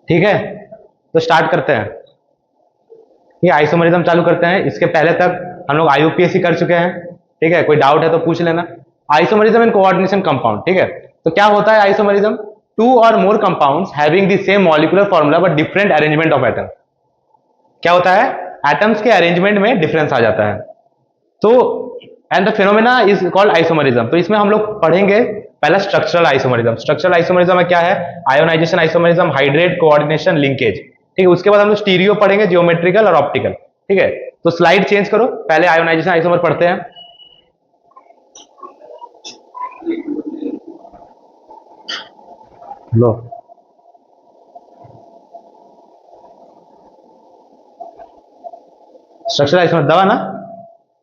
ठीक है, तो स्टार्ट करते हैं। ये आइसोमरिज्म चालू करते हैं। इसके पहले तक हम लोग आईयूपीएससी कर चुके हैं। ठीक है, कोई डाउट है तो पूछ लेना। Isomerism in coordination compound. ठीक है, तो क्या होता है आइसोमरिज्म? टू और more compounds having the same molecular formula but different arrangement of atom. क्या होता है? एटम्स के अरेंजमेंट में डिफरेंस आ जाता है। तो and the phenomena is called isomerism. तो इसमें हम लोग पढ़ेंगे पहला स्ट्रक्चरल आइसोमरिज्म। स्ट्रक्चरल आइसोमरिज्म में क्या है? Ionisation isomerism, hydrate, coordination, linkage. ठीक है, उसके बाद हम लोग स्टीरियो पढ़ेंगे, जियोमेट्रिकल और ऑप्टिकल। ठीक है, तो स्लाइड चेंज करो, पहले आयोनाइजेशन आइसोमर पढ़ते हैं। लो, स्ट्रक्चरल आइसोमर दबा ना,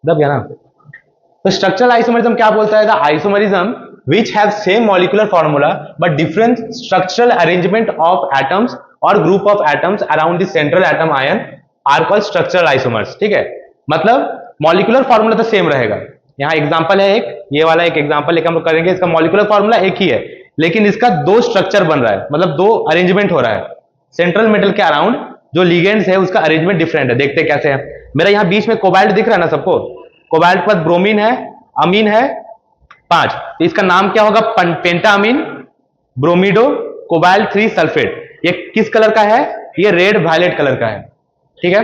दब गया ना। तो स्ट्रक्चरल आइसोमरिज्म क्या बोलता है? The isomerism which have same molecular formula but different structural arrangement of atoms or group of atoms around the central atom ion are called structural isomers। ठीक है, मतलब मॉलिक्यूलर फॉर्मूला तो सेम रहेगा। यहाँ example है एक, ये वाला एक एग्जांपल लेकर हम लोग करेंगे। इसका मॉलिक्यूलर फॉर्मूला एक ही है, लेकिन इसका दो स्ट्रक्चर बन रहा है, मतलब दो अरेंजमेंट हो रहा है। सेंट्रल मेटल के अराउंड जो लिगेंड्स है उसका अरेंजमेंट डिफरेंट है। देखते कैसे है। मेरा यहाँ बीच में कोबाल्ट दिख रहा है ना सबको? कोबाल्ट के बाद ब्रोमीन है, अमीन है 5, तो इसका नाम क्या होगा? पेंटामीन, ब्रोमिडो, कोबाल्ट 3 सल्फेट। ये किस कलर का है? ये रेड वायलेट कलर का है। ठीक है,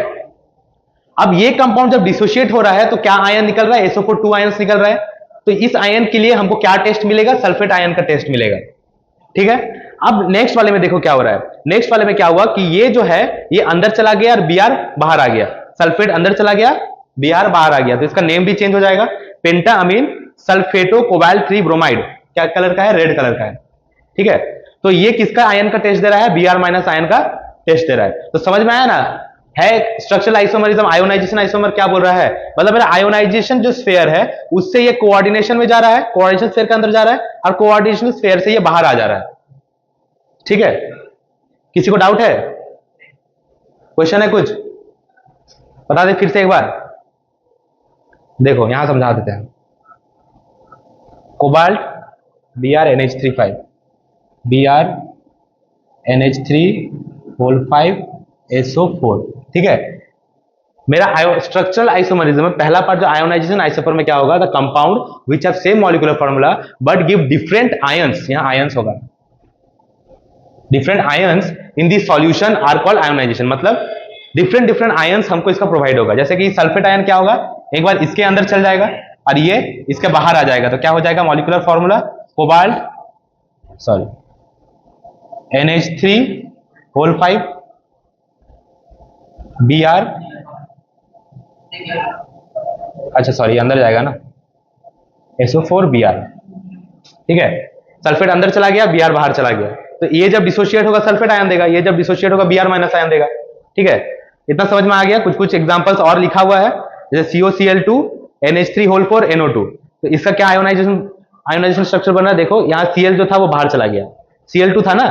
अब ये कंपाउंड जब डिसोशिएट हो रहा है तो क्या आयन निकल रहा है? SO4 2 आयन निकल रहा है। तो इस आयन के लिए हमको क्या टेस्ट मिलेगा? सल्फेट आयन का टेस्ट मिलेगा। ठीक है, अब नेक्स्ट वाले में देखो क्या हो रहा है। नेक्स्ट वाले में क्या हुआ कि ये जो है ये अंदर चला गया और Br बाहर आ गया। सल्फेट अंदर चला गया, Br बाहर आ गया, तो इसका नेम भी चेंज हो जाएगा। पेंटाअमीन सल्फेटो कोबाल्ट 3 ब्रोमाइड क्या कलर का है? रेड कलर का है। ठीक है, तो ये किसका आयन का टेस्ट दे रहा है? Br माइनस आयन का टेस्ट दे रहा है। तो समझ में आया ना? है स्ट्रक्चरल आइसोमरिज्म। आयोनाइजेशन आइसोमर क्या बोल रहा है? मतलब मेरा आयोनाइजेशन जो स्फीयर है उससे ये कोऑर्डिनेशन में जा रहा है, कोऑर्डिनेशन स्फीयर के अंदर जा रहा है, और कोऑर्डिनेशन स्फीयर से ये बाहर आ जा रहा है। ठीक है, किसी को डाउट है? क्वेश्चन है कुछ? बता दे फिर से एक बार। देखो यहां समझा देते हैं। Cobalt BrNH3 5, BrNH3 SO4। ठीक है, मेरा स्ट्रक्चरल आइसोमरिज्म में पहला पार्ट जो आयोनाइजेशन आइसोमर में क्या होगा? The compound which have same molecular formula but give different ions. यहां आयंस होगा, different ions in the solution are called ionisation. मतलब डिफरेंट आयंस हमको इसका प्रोवाइड होगा। जैसे कि सल्फेट आयन क्या होगा? एक बार इसके अंदर चल जाएगा और ये इसके बाहर आ जाएगा, तो क्या हो जाएगा? Molecular formula cobalt NH3 Br, अच्छा सॉरी अंदर जाएगा ना, SO4 Br। ठीक है, सल्फेट अंदर चला गया, Br बाहर चला गया, तो ये जब डिसोशिएट होगा सल्फेट आयन देगा, ये जब डिसोशिएट होगा Br माइनस आयन देगा। ठीक है, इतना समझ में आ गया? कुछ कुछ एग्जांपल्स और लिखा हुआ है, जैसे COCl2 NH3 NO2। तो इसका क्या आयोनाइजेशन स्ट्रक्चर बन रहा है? देखो यहाँ Cl जो था वो बाहर चला गया, Cl2 था ना,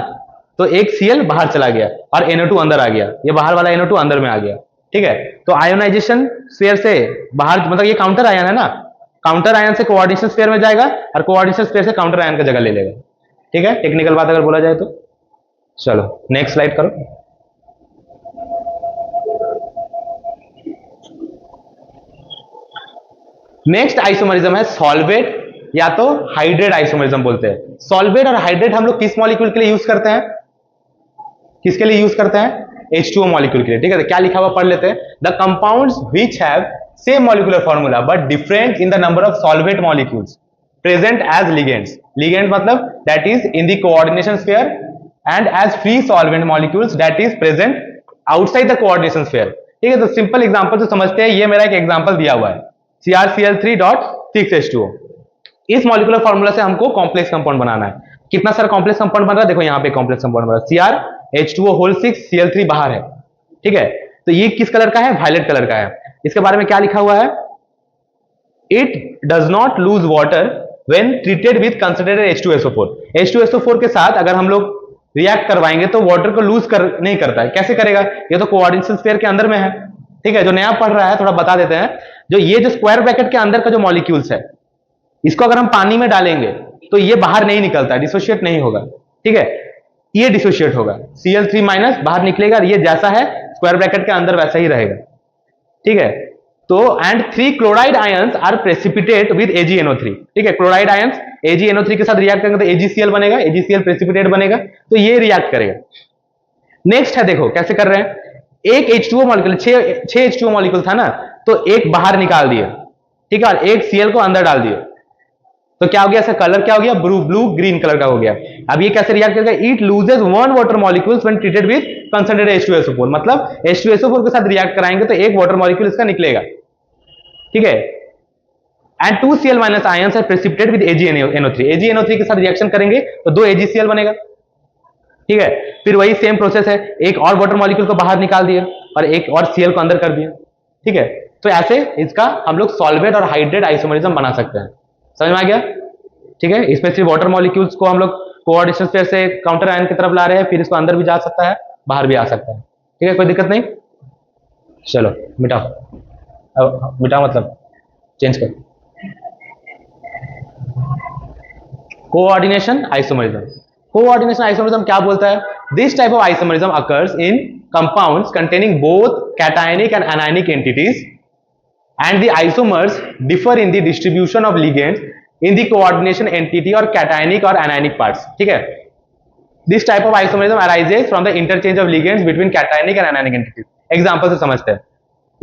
तो एक Cl बाहर चला गया और NO2 अंदर आ गया, ये बाहर वाला NO2 अंदर में आ गया। ठीक है, तो आयोनाइजेशन स्फीयर से बाहर, मतलब ये काउंटर आयन है ना, काउंटर आयन से कोऑर्डिनेशन स्फीयर में जाएगा और कोऑर्डिनेशन स्फीयर से काउंटर आयन का जगह ले लेगा। ठीक है, टेक्निकल बात अगर बोला जाए तो। चलो नेक्स्ट स्लाइड करो। नेक्स्ट आइसोमरिज्म है सॉल्वेट या तो हाइड्रेट आइसोमरिज्म बोलते हैं। सॉल्वेट और हाइड्रेट हम लोग किस मॉलिक्यूल के लिए यूज करते हैं? किसके लिए यूज करते हैं? H2O मॉलिक्यूल के लिए। ठीक है, तो क्या लिखा हुआ पढ़ लेते हैं। The compounds which have same molecular formula but different in the number of solvate molecules present as ligands. Ligand मतलब that is in the coordination sphere, and as free solvent molecules that is present outside the coordination sphere. ठीक है, तो simple example तो समझते हैं। ये मेरा एक एग्जांपल दिया हुआ है CrCl3.6H2O। इस मॉलिक्यूलर फॉर्मूला से हमको कॉम्प्लेक्स कंपाउंड बनाना है। कितना सारा कॉम्प्लेक्स कंपाउंड बन रहा है? देखो यहाँ पे कॉम्प्लेक्स कंपाउंड बन रहा है CrH2O6, Cl3 बाहर है। ठीक है, तो ये किस कलर का है? वायलेट कलर का है। इसके बारे में क्या लिखा हुआ है? It does not lose water when treated with concentrated H2SO4। H2SO4 के साथ अगर हम लोग रिएक्ट करवाएंगे तो वाटर को लूज नहीं करता है। कैसे करेगा? ये तो कोऑर्डिनेशन स्फीयर के अंदर में है। ठीक है, जो नया पढ़ रहा है थोड़ा बता देते हैं। जो ये जो स्क्वायर ब्रैकेट के अंदर का जो मॉलिक्यूल्स है, इसको अगर हम पानी में डालेंगे तो ये बाहर नहीं निकलता है, डिसोशिएट नहीं होगा। ठीक है, ये डिसोशिएट होगा, Cl3 माइनस बाहर निकलेगा, ये जैसा है स्क्वायर ब्रैकेट के अंदर वैसा ही रहेगा, ठीक है। तो and 3 chloride ions are precipitate with AgNO3, ठीक है। क्लोराइड आयंस AgNO3 के साथ रिएक्ट करेंगे तो AgCl बनेगा, AgCl प्रेसिपिटेट बनेगा, तो ये रिएक्ट करेगा। नेक्स्ट है, देखो कैसे कर रहे हैं, एक H2O मॉलिक्यूल, 6 H2O मॉलिक्यूल था ना, तो एक बाहर निकाल दिया, ठीक है, और एक Cl को अंदर डाल दिया, तो क्या हो गया, इसका कलर क्या हो गया, ब्लू ग्रीन कलर का हो गया। अब ये कैसे रिएक्ट करेगा, it loses 1 water molecules when treated with concentrated H2SO4, मतलब H2SO4 के साथ रिएक्ट कराएंगे तो एक वाटर मॉलिक्यूल इसका निकलेगा, ठीक है। And 2 Cl minus ions are precipitate with AgNO3, AgNO3 के साथ रिएक्शन करेंगे तो 2 AgCl बनेगा, ठीक है। फिर वही सेम प्रोसेस है, एक और वाटर मॉलिक्यूल को बाहर निकाल दिया और एक और Cl को अंदर कर दिया, ठीक है। तो ऐसे इसका हम लोग सॉल्वेट और हाइड्रेट आइसोमरिज्म बना सकते हैं, समझ में आ गया, ठीक है। इसमें सिर्फ वाटर मॉलिक्यूल्स को हम लोग कोऑर्डिनेशन पेयर से काउंटर आयन की तरफ ला रहे हैं, फिर इसको अंदर भी जा सकता है, बाहर भी आ सकता है, ठीक है, कोई दिक्कत नहीं। चलो मिटाओ, मिटाओ मतलब चेंज कर। कोऑर्डिनेशन आइसोमरिज्म, कोऑर्डिनेशन आइसोमरिज्म क्या बोलता है, this type of isomerism occurs in compounds containing both cationic and anionic entities and the isomers differ in the distribution of ligands in the coordination entity or cationic or anionic parts, ठीक है। This type of isomerism arises from the interchange of ligands between cationic and anionic entities। Example से समझते हैं,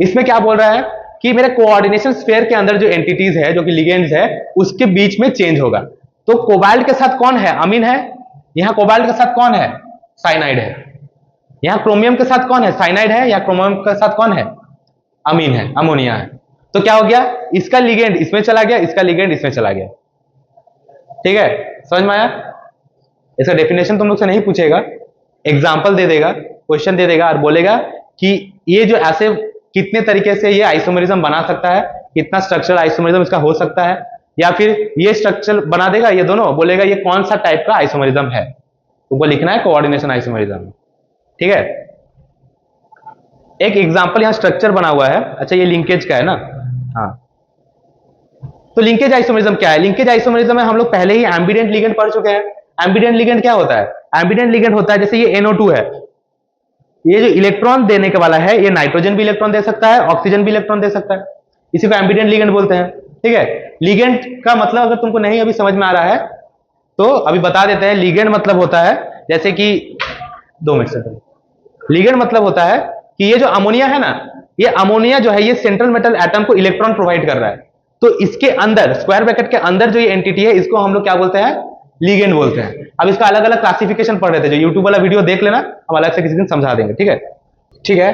इसमें क्या बोल रहा है कि मेरे कोऑर्डिनेशन स्फीयर के अंदर जो एंटिटीज है, जो कि लिगेंड्स है, उसके बीच में चेंज होगा। तो कोबाल्ट के साथ कौन है, अमीन है, यहां कोबाल्ट के साथ कौन है, साइनाइड है, यहां क्रोमियम के साथ कौन है, साइनाइड है, या क्रोमियम के साथ कौन है, अमीन है, अमोनिया है। तो क्या हो गया, इसका लिगेंड इसमें चला गया, इसका लिगेंड इसमें चला गया, ठीक है, समझ में आया। इसका डेफिनेशन तुम लोग से नहीं पूछेगा, एग्जांपल दे देगा, क्वेश्चन दे देगा और बोलेगा कि ये जो ऐसे कितने तरीके से ये आइसोमरिज्म बना सकता है, कितना स्ट्रक्चरल आइसोमरिज्म इसका हो सकता है, या फिर ये स्ट्रक्चर बना देगा, ये दोनों बोलेगा ये कौन सा टाइप का आइसोमरिज्म है, तुमको लिखना है कोऑर्डिनेशन आइसोमरिज्म, ठीक है। एक एग्जांपल यहां स्ट्रक्चर बना हुआ है, अच्छा ये लिंकेज का है ना, हाँ। तो लिंकेज आइसोमरिज्म क्या है, लिंकेज आइसोमरिज्म में हम लोग पहले ही एम्बिडेंट लिगेंड पढ़ चुके हैं। एम्बिडेंट लिगेंड क्या होता है, एम्बिडेंट लिगेंड होता है जैसे ये NO2 है, ये जो इलेक्ट्रॉन देने के वाला है, ये नाइट्रोजन भी इलेक्ट्रॉन दे सकता है, ऑक्सीजन भी इलेक्ट्रॉन दे सकता है, इसी को एम्बिडेंट लिगेंड बोलते हैं, ठीक है। लिगेंड का मतलब अगर तुमको नहीं अभी समझ में आ रहा है तो अभी बता देते हैं। लिगेंड मतलब होता है जैसे कि 2 मिनट से, लिगेंड मतलब होता है कि ये जो अमोनिया है ना, ये अमोनिया जो है ये सेंट्रल मेटल एटम को इलेक्ट्रॉन प्रोवाइड कर रहा है, तो इसके अंदर स्क्वायर ब्रैकेट के अंदर जो ये एंटिटी है, इसको हम लोग क्या बोलते हैं, लिगेंड बोलते हैं। अब इसका अलग अलग क्लासिफिकेशन पढ़ रहे थे, जो यूट्यूब वाला वीडियो देख लेना, हम अलग से किसी दिन समझा देंगे, ठीक है, ठीक है।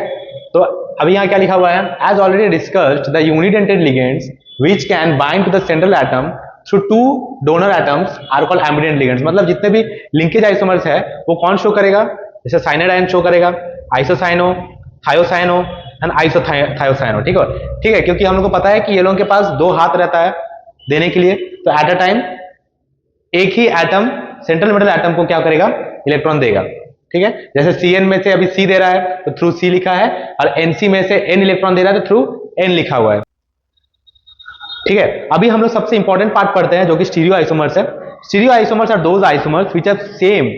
तो अभी यहां क्या लिखा हुआ है, as already discussed the unidentate ligands which can bind to the central atom through 2 donor atoms are called ambidentate ligands. मतलब जितने भी लिंकेज आइसोमर्स है वो कौन शो करेगा, जैसे साइनाइड आयन शो करेगा, आइसोसाइनो, थायोसाइनो एंड आइसोथायोसाइनो, ठीक है, ठीक है, क्योंकि हम लोग को पता है कि ये लोगों के पास 2 हाथ रहता है देने के लिए, तो एट अ टाइम एक ही एटम सेंट्रल मेटल एटम को क्या करेगा, इलेक्ट्रॉन देगा, ठीक है। जैसे Cn में से अभी C दे रहा है तो थ्रू C लिखा है, और Nc में से N इलेक्ट्रॉन दे रहा है तो थ्रू N लिखा हुआ है, ठीक है। अभी हम लोग सबसे इंपॉर्टेंट पार्ट पढ़ते हैं जो कि स्टीरियो आइसोमर्स है। Stereo isomers are those isomers which have same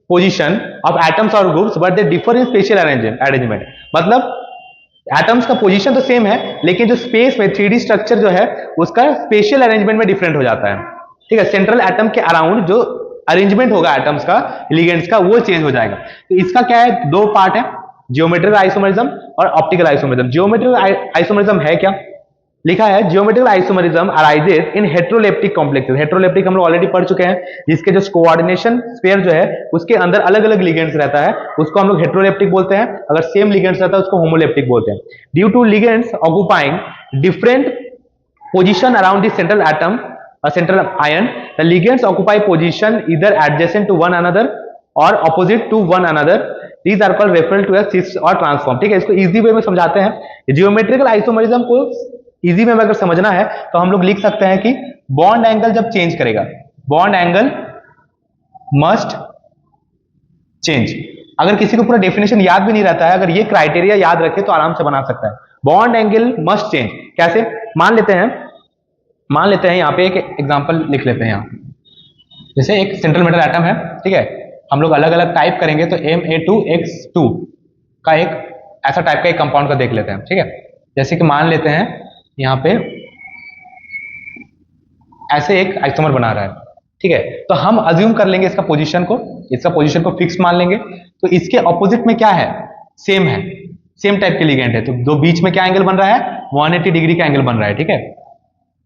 position of atoms और groups but they differ in spatial arrangement. मतलब एटम्स का पोजीशन तो सेम है, लेकिन जो स्पेस में 3D स्ट्रक्चर जो है उसका स्पेशियल अरेंजमेंट में डिफरेंट हो जाता है, ठीक है। सेंट्रल एटम के अराउंड जो अरेंजमेंट होगा एटम्स का, लिगेंड्स का, वो चेंज हो जाएगा। तो इसका क्या है, 2 पार्ट है, जियोमेट्रिकल आइसोमरिज्म और ऑप्टिकल आइसोमरिज्म। जियोमेट्रिकल आइसोमरिज्म है क्या, लिखा है जियोमेट्रिकल आइसोमरिज्म अराइजेस इन हेट्रोलेप्टिक कॉम्प्लेक्सेस। हेट्रोलेप्टिक हम लोग ऑलरेडी पढ़ चुके हैं, जिसके जो कोऑर्डिनेशन स्फीयर जो है उसके अंदर अलग अलग लिगेंड्स रहता है, उसको हम लोग हेट्रोलेप्टिक बोलते हैं। अगर सेम लिगेंड्स रहता है उसको होमोलेप्टिक बोलते हैं। Due to ligands occupying different position around the central atom or central ion, the ligands occupy position either adjacent to one another or opposite to one another. These are called referred to as cis or transform, ठीक है। इसको easy way में समझाते हैं। Geometrical isomerism को easy way में अगर समझना है तो हम लोग लिख सकते हैं कि बॉन्ड एंगल जब चेंज करेगा, बॉन्ड एंगल मस्ट चेंज। अगर किसी को पूरा डेफिनेशन याद भी नहीं रहता है, अगर ये क्राइटेरिया याद रखे तो आराम से बना सकता है। बॉन्ड एंगल मस्ट चेंज कैसे, मान लेते हैं यहाँ पे एक एग्जांपल लिख लेते हैं। यहाँ जैसे एक सेंट्रल मेटल एटम है, ठीक है, हम लोग अलग अलग टाइप करेंगे, तो Ma2X2 का एक ऐसा टाइप का एक कंपाउंड का देख लेते हैं, ठीक है। जैसे कि मान लेते हैं यहाँ पे ऐसे एक आइसोमर बना रहा है, ठीक है। तो हम अज्यूम कर लेंगे इसका पोजीशन को फिक्स मान लेंगे। तो इसके ऑपोजिट में क्या है, सेम है, सेम टाइप के लिगेंड है, तो दो बीच में क्या एंगल बन रहा है, 180 डिग्री का एंगल बन रहा है, ठीक है।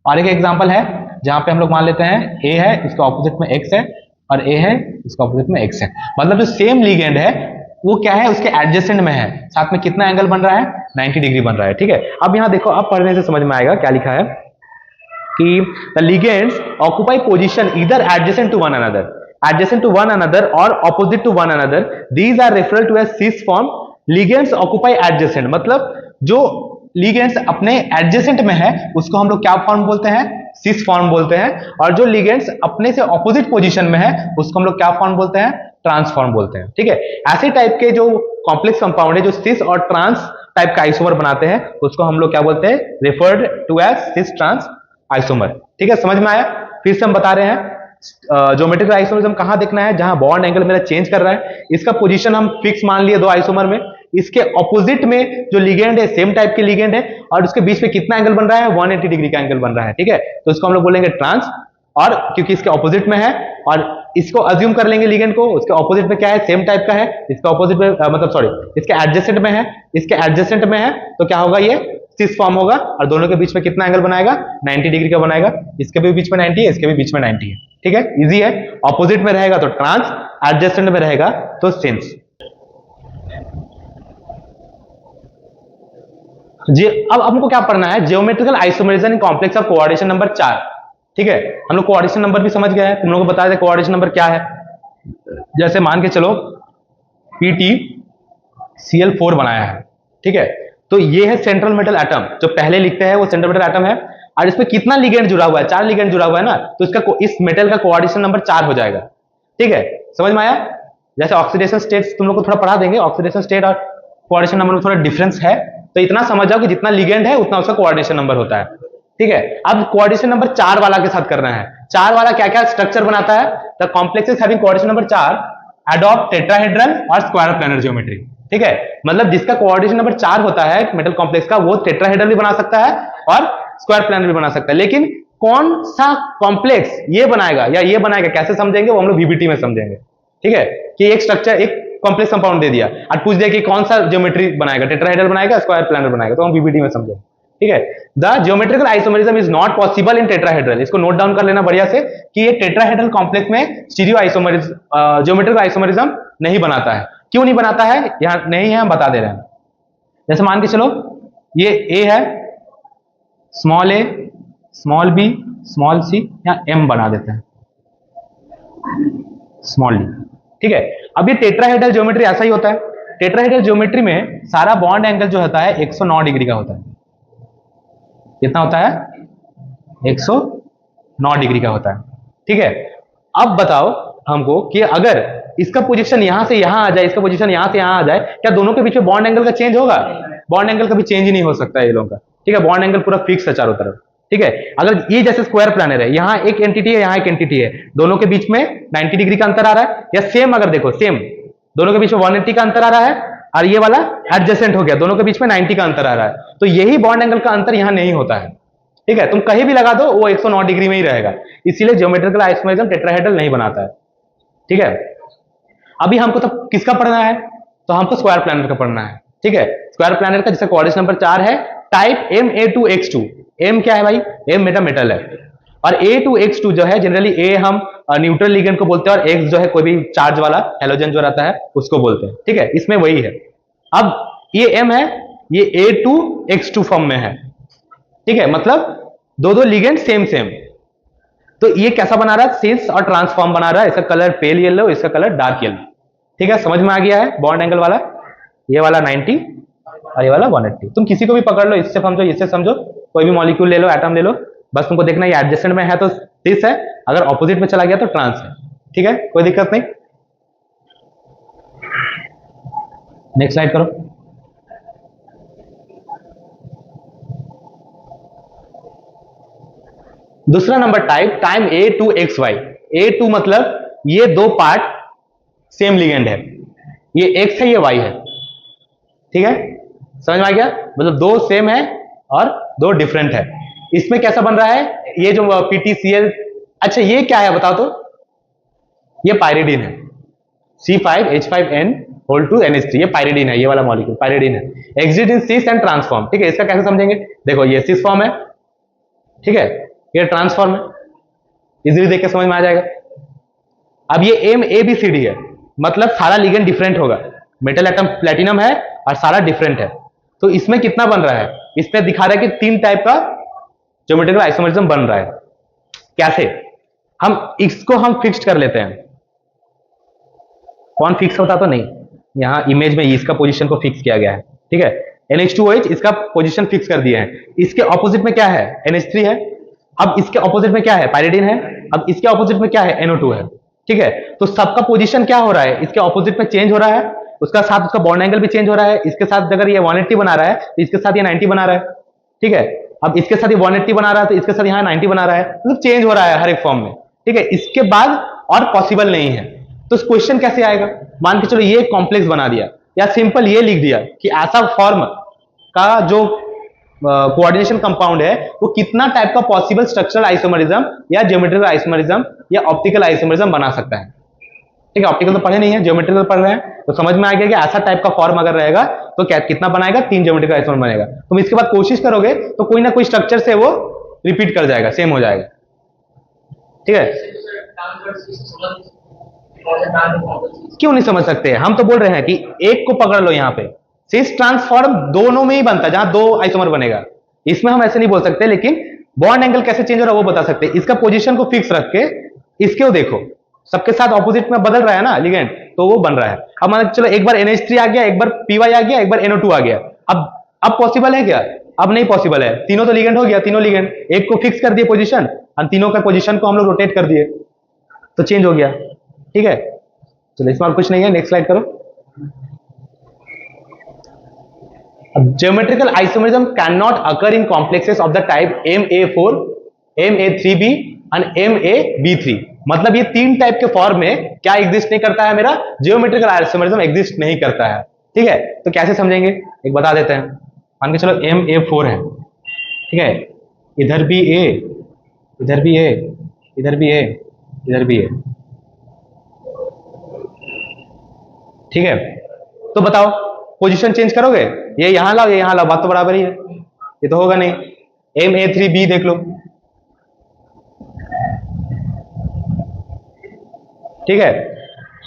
और एक एग्जांपल है जहां पे हम लोग मान लेते हैं ए है, इसका ऑपोजिट में एक्स है, और ए है, इसका ऑपोजिट में एक्स है। मतलब जो सेम लिगेंड है वो क्या है, उसके एडजेसेंट में है, साथ में कितना एंगल बन रहा है, 90 डिग्री बन रहा है, ठीक है। अब यहाँ देखो, अब पढ़ने से समझ में आएगा क्या लिखा है कि the ligands occupy position either adjacent to one another or opposite to one another. These are referred to as cis form. Ligands occupy adjacent, मतलब जो ligands अपने adjacent में है उसको हम लोग क्या फॉर्म बोलते हैं, cis फॉर्म बोलते हैं, और जो ligands अपने से opposite position में है उसको हम लोग क्या फॉर्म बोलते हैं, ट्रांस फॉर्म बोलते हैं, ठीक है। ऐसे टाइप के जो कॉम्प्लेक्स कंपाउंड है जो cis और ट्रांस टाइप का आइसोमर बनाते हैं उसको हम लोग क्या बोलते हैं, referred to as cis trans isomer, ठीक है। समझ में आया? फिर से हम बता रहे हैं ज्योमेट्रिकल आइसोमरिज्म कहां देखना है, जहां बॉन्ड एंगल मेरा चेंज कर रहा है, इसका पोजीशन हम फिक्स मान लिए दो आइसोमर में, इसके ऑपोजिट में जो लिगेंड है सेम टाइप के लिगेंड है, और उसके बीच में कितना एंगल बन रहा है, 180 डिग्री का एंगल बन रहा है, ठीक है। तो इसको हम लोग बोलेंगे ट्रांस, और क्योंकि इसके ऑपोजिट में है, और इसको अज्यूम कर लेंगे लिगेंड को, उसके ऑपोजिट में क्या है, सेम टाइप का है, इसके ऑपोजिट में मतलब सॉरी इसके एडजेसेंट में है, इसके एडजेसेंट में है, तो क्या होगा, ये सिस फॉर्म होगा, और दोनों के बीच में कितना एंगल बनाएगा, 90 डिग्री का बनाएगा। इसके भी बीच में 90 है, इसके भी बीच में 90 है, ठीक है, इजी है। ऑपोजिट में रहेगा तो ट्रांस, एडजेसेंट में रहेगा तो सिंस। जी अब हमको क्या पढ़ना है, geometrical isomerism in complex of coordination number 4, ठीक है। हम लोग कोऑर्डिनेशन नंबर भी समझ गए हैं, तुम लोगों को बता दें कोऑर्डिनेशन नंबर क्या है। जैसे मान के चलो PtCl4 बनाया है, ठीक है, तो ये है सेंट्रल मेटल एटम, जो पहले लिखते हैं वो सेंट्रल मेटल एटम है, और इसमें कितना लिगेंड जुड़ा हुआ है, 4 लिगेंड जुड़ा हुआ है ना, तो इसका इस मेटल का कोऑर्डिनेशन नंबर 4 हो जाएगा, ठीक है। समझ में आया? जैसे ऑक्सीडेशन स्टेट तुम लोग को थोड़ा पढ़ा देंगे, ऑक्सीडेशन स्टेट और कोऑर्डिनेशन नंबर में थोड़ा डिफरेंस है, तो इतना समझ जाओ कि जितना लिगेंड है उतना उसका कोऑर्डिनेशन नंबर होता है, ठीक है। अब कोऑर्डिनेशन नंबर 4 वाला के साथ करना है। 4 वाला क्या क्या स्ट्रक्चर बनाता है, the complexes having coordination number 4 adopt tetrahedral और स्क्वायर प्लानर ज्योमेट्री, ठीक है। मतलब जिसका कोऑर्डिनेशन नंबर 4 होता है मेटल कॉम्प्लेक्स का, वो टेट्राहेड्रल भी बना सकता है और स्क्वायर प्लानर भी बना सकता है, लेकिन कौन सा कॉम्प्लेक्स ये बनाएगा या ये बनाएगा कैसे समझेंगे, वो हम लोग VBT में समझेंगे, ठीक है। कि एक स्ट्रक्चर, एक कॉम्प्लेक्स कंपाउंड दे दिया और पूछ दिया कि कौन सा ज्योमेट्री बनाएगा, टेट्राहेड्रल बनाएगा, स्क्वायर प्लानर बनाएगा, तो हम VBT में समझेंगे, ठीक है। The geometrical isomerism is not possible in tetrahedral, इसको नोट डाउन कर लेना बढ़िया से कि ये टेट्राहेड्रल कॉम्प्लेक्स में स्टीरियो आइसोमरिज्म ज्योमेट्रिकल आइसोमरिज्म नहीं बनाता है। क्यों नहीं बनाता है, यहां नहीं है, हम बता दे रहे हैं। जैसे मान के चलो ये A है, small a, small b, small c, या m बना देते हैं, स्मॉल d, ठीक है। अब ये टेट्राहेड्रल ज्योमेट्री ऐसा ही होता है। टेट्राहेड्रल ज्योमेट्री में सारा बॉन्ड एंगल जो होता है 109 डिग्री का होता है। कितना होता है, 109 डिग्री का होता है, ठीक है। अब बताओ हमको कि अगर इसका पोजीशन यहां से यहां आ जाए, इसका पोजीशन यहां से यहां आ जाए, क्या दोनों के बीच में बॉन्ड एंगल का चेंज होगा? बॉन्ड एंगल कभी चेंज ही नहीं हो सकता है ये लोगों का, ठीक है। बॉन्ड एंगल पूरा फिक्स है चारों तरफ, ठीक है। अगर ये जैसे स्क्वायर प्लानर है, यहां एक एंटिटी है, यहां एक एंटिटी है, दोनों के बीच में 90 डिग्री का अंतर आ रहा है, या सेम अगर देखो सेम दोनों के बीच में 180 का अंतर आ रहा है, और ये वाला एडजेसेंट हो गया, दोनों के बीच में 90 का अंतर आ रहा है, तो यही बॉन्ड एंगल का अंतर यहां नहीं होता है, ठीक है। तुम कहीं भी लगा दो वो 109 डिग्री में ही रहेगा, इसीलिए ज्योमेट्रिकल आइसोमरिज्म टेट्राहेड्रल नहीं बनाता है, ठीक है। अभी हमको तो किसका पढ़ना है, तो हमको स्क्वायर प्लानर का पढ़ना है, ठीक है। स्क्वायर प्लानर का जिसका कोऑर्डिनेशन नंबर 4 है, टाइप Ma2X2। M क्या है भाई, M मेटल है, और A2X2 जो है जनरली A हम न्यूट्रल लिगेंड को बोलते हैं, और X जो है कोई भी चार्ज वाला हैलोजन जो रहता है उसको बोलते हैं, ठीक है। इसमें वही है। अब ये M है, ये A2X2 फॉर्म में है, ठीक है, मतलब दो दो लिगेंड सेम सेम। तो ये कैसा बना रहा है, सिंस और ट्रांसफॉर्म बना रहा है, इसका कलर पेल येलो, इसका कलर डार्क येलो, ठीक है। समझ में आ गया है बॉन्ड एंगल वाला, ये वाला 90 और ये वाला 180। तुम किसी को भी पकड़ लो, इससे समझो, इससे समझो, कोई भी मॉलिक्यूल ले लो, एटम ले लो, बस तुमको देखना ये एडजेसेंट में है तो सिस है, अगर ऑपोजिट में चला गया तो ट्रांस है, ठीक है, कोई दिक्कत नहीं। नेक्स्ट स्लाइड करो। दूसरा नंबर टाइप A2XY। A2 मतलब ये दो पार्ट सेम लिगेंड है, ये एक्स है ये वाई है, ठीक है, समझ में आ गया, मतलब दो सेम है और दो डिफरेंट है। इसमें कैसा बन रहा है ये जो PTCl, अच्छा ये क्या है बताओ तो, ये पायरिडीन है, C5H5N2NH3, ये पायरिडीन है, ये वाला मॉलिक्यूल पायरिडीन है, exist in cis and trans form, ठीक है। इसका कैसे समझेंगे, देखो ये सिस फॉर्म है, ठीक है, ये ट्रांसफॉर्म है, इजीली देख के समझ में आ जाएगा। अब ये MABCD है, मतलब सारा लिगेंड डिफरेंट होगा, मेटल एटम प्लेटिनम है और सारा डिफरेंट है, तो इसमें कितना बन रहा है, इसमें दिखा रहा है कि 3 टाइप का ज्योमेट्रिकल आइसोमरिज्म बन रहा है। कैसे, हम इसको हम फिक्स्ड कर लेते हैं, कौन फिक्स होता तो नहीं, यहां इमेज में इसका पोजीशन को फिक्स किया गया है, ठीक है, NH2OH इसका पोजीशन फिक्स कर दिया है, इसके ऑपोजिट में क्या है, NH3 है, अब इसके ऑपोजिट में क्या है, पायरिडीन है, अब इसके ऑपोजिट में क्या है, NO2 है, ठीक है। तो सबका पोजीशन क्या हो रहा है, इसके ऑपोजिट में चेंज हो रहा है, उसका साथ उसका बॉन्ड एंगल भी चेंज हो रहा है, इसके साथ अगर ये 180 बना रहा है तो इसके साथ ये 90 बना रहा है, ठीक है, अब इसके साथ ये 180 बना रहा है तो इसके साथ यहाँ 90 बना रहा है, मतलब चेंज हो रहा है हर एक फॉर्म में, ठीक है। इसके बाद और पॉसिबल नहीं है, तो क्वेश्चन कैसे आएगा, मान के चलो ये कॉम्प्लेक्स बना दिया या सिंपल ये लिख दिया कि ऐसा फॉर्म का जो कोऑर्डिनेशन कंपाउंड है वो कितना टाइप का पॉसिबल स्ट्रक्चरल आइसोमरिज्म या ज्योमेट्रिकल आइसोमरिज्म या ऑप्टिकल आइसोमरिज्म बना सकता है, ठीक है। ऑप्टिकल तो पढ़े नहीं है, ज्योमेट्रिकल पढ़ रहे हैं, तो समझ में आ गया कि ऐसा टाइप का फॉर्म अगर रहेगा तो क्या कितना बनाएगा, 3 ज्योमेट्रिकल आइसोमर बनेगा। तुम इसके बाद कोशिश करोगे तो कोई ना कोई स्ट्रक्चर से वो रिपीट कर जाएगा, सेम हो जाएगा, ठीक है। क्यों नहीं समझ सकते, हम तो बोल रहे हैं कि एक को पकड़ लो, यहाँ पे सिस ट्रांसफॉर्म दोनों में ही बनता है, जहां 2 आइसोमर बनेगा, इसमें हम ऐसे नहीं बोल सकते, लेकिन बॉन्ड एंगल कैसे चेंज हो रहा है वो बता सकते हैं। इसका पोजीशन को फिक्स रख के इसके देखो, सबके साथ ऑपोजिट में बदल रहा है ना लिगेंड, तो वो बन रहा है। अब मान चलो एक बार NH3 आ गया, एक बार PY आ गया, एक बार NO2 आ गया, अब पॉसिबल है क्या, अब नहीं पॉसिबल है, तीनों तो लिगेंड हो गया, तीनों लिगेंड एक को फिक्स कर दिए पोजीशन और तीनों का पोजीशन को हम लोग रोटेट कर दिए तो चेंज हो गया, ठीक है। चलो इसमें और कुछ नहीं है, नेक्स्ट स्लाइड करो। Geometrical isomerism cannot occur in complexes of the type MA4, MA3B and MAB3, मतलब ये 3 टाइप के फॉर्म में क्या एग्जिस्ट नहीं करता है, मेरा जियोमेट्रिकल आइसोमरिज्म एग्जिस्ट नहीं करता है, ठीक है। तो कैसे समझेंगे, एक बता देते हैं, मान के चलो MA4 है, ठीक है, इधर भी A, इधर भी A, इधर भी A, इधर भी A, ठीक है। तो बताओ पोजीशन चेंज करोगे, ये यहां लाओ ये यहां लाओ, बात तो बराबर ही है, ये तो होगा नहीं। MA3B देख लो, ठीक है,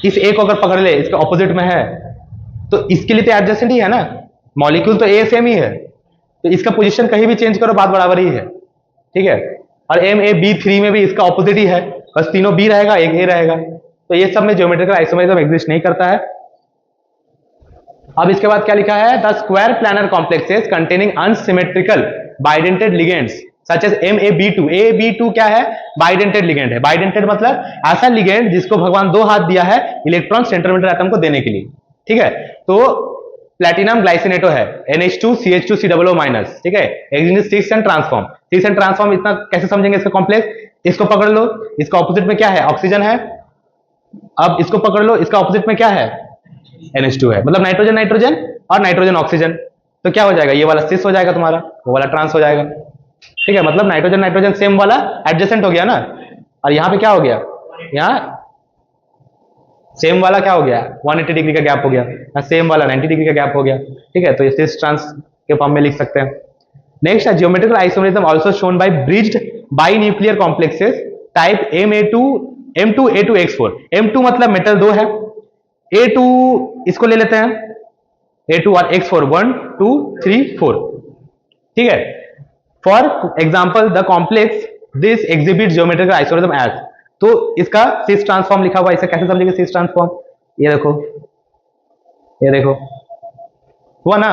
इस A को अगर पकड़ ले, इसके ऑपोजिट में है तो इसके लिए तो एडजेसेंट ही है ना, मॉलिक्यूल तो A सेम ही है, तो इसका पोजीशन कहीं भी चेंज करो बात बराबर ही है, ठीक है। और MAB3 में भी इसका ऑपोजिट ही है, बस तीनों B रहेगा एक A रहेगा, तो ये सब में ज्योमेट्रिकल आइसोमरिज्म एग्जिस्ट नहीं करता है। अब इसके बाद क्या लिखा है, the square planar complexes containing unsymmetrical bidentate ligands such as MAB2, AB2 क्या है, बाइडेंटेड लिगेंड है, बाइडेंटेड मतलब ऐसा लिगेंड जिसको भगवान 2 हाथ दिया है इलेक्ट्रॉन सेंट्रोमीटर एटम को देने के लिए, ठीक है। तो प्लेटिनम ग्लाइसिनेटो है, NH2CH2COO-, ठीक है, cis and transform, cis and transform इतना कैसे समझेंगे, इसका कॉम्प्लेक्स, इसको पकड़ लो, इसका ऑपोजिट में क्या है, ऑक्सीजन है, अब इसको पकड़ लो, इसका ऑपोजिट में क्या है, NH2 है, मतलब नाइट्रोजन नाइट्रोजन और नाइट्रोजन ऑक्सीजन, तो क्या हो जाएगा, ये वाला सिस हो जाएगा तुम्हारा, वो वाला ट्रांस हो जाएगा, ठीक है, मतलब नाइट्रोजन नाइट्रोजन सेम वाला एडजेसेंट हो गया ना, और यहाँ पे क्या हो गया, यहाँ सेम वाला क्या हो गया, 180 डिग्री का गैप हो गया, यहाँ सेम वाला 90 डिग्री का गैप हो गया, ठीक है। तो ये सिस ट्रांस के फॉर्म में लिख सकते हैं। नेक्स्ट है geometrical isomerism also shown by bridged by nuclear complexes type M2A2X4, M2 मतलब मेटल 2 है, A2 इसको ले लेते हैं, A2 और X4 1 2 3 4, ठीक है। For example the complex this exhibit geometrical isomerism as, तो इसका सिस ट्रांसफॉर्म लिखा हुआ है, इसे कैसे समझेंगे सिस ट्रांसफॉर्म, ये देखो, ये देखो हुआ ना,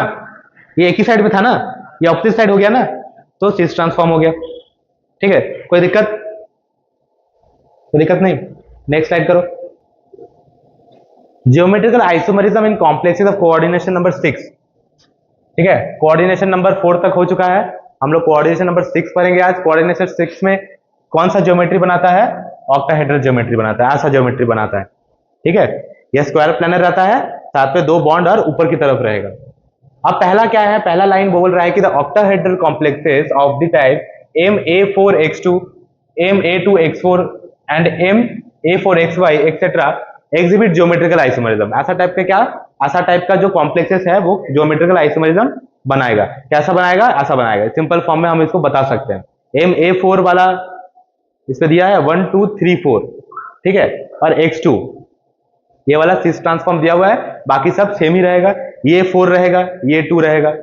ये एक ही साइड में था ना, ये ऑपोजिट साइड हो गया ना, तो सिस ट्रांसफॉर्म हो गया, ठीक है। कोई दिक्कत, कोई दिक्कत नहीं, नेक्स्ट स्लाइड करो। Geometrical isomerism in complexes of coordination number 6, ठीक है, कोऑर्डिनेशन नंबर 4 तक हो चुका है, हम लोग कोऑर्डिनेशन नंबर 6 पढ़ेंगे आज। कोऑर्डिनेशन 6 में कौन सा ज्योमेट्री बनाता है, ऑक्टाहेड्रल ज्योमेट्री बनाता है, ऐसा ज्योमेट्री बनाता है, ठीक है। यह स्क्वायर प्लानर रहता है, साथ में 2 बॉन्ड और ऊपर की तरफ रहेगा। अब पहला क्या है, पहला लाइन बोल रहा है कि the octahedral complexes of the type MA4X2, MA2X4 and MA4XY etcetera exhibit geometrical isomerism. ऐसा टाइप का क्या, ऐसा टाइप का जो कॉम्प्लेक्सेस है वो ज्योमेट्रिकल आइसोमरिज्म बनाएगा। कैसा बनाएगा, ऐसा बनाएगा। सिंपल फॉर्म में हम इसको बता सकते हैं। MA4 वाला इस पे दिया है 1 2 3 4, ठीक है, और X2 ये वाला सिस ट्रांसफॉर्म दिया हुआ है, बाकी सब सेम ही रहेगा। ये 4 रहेगा, ये 2 रहेगा,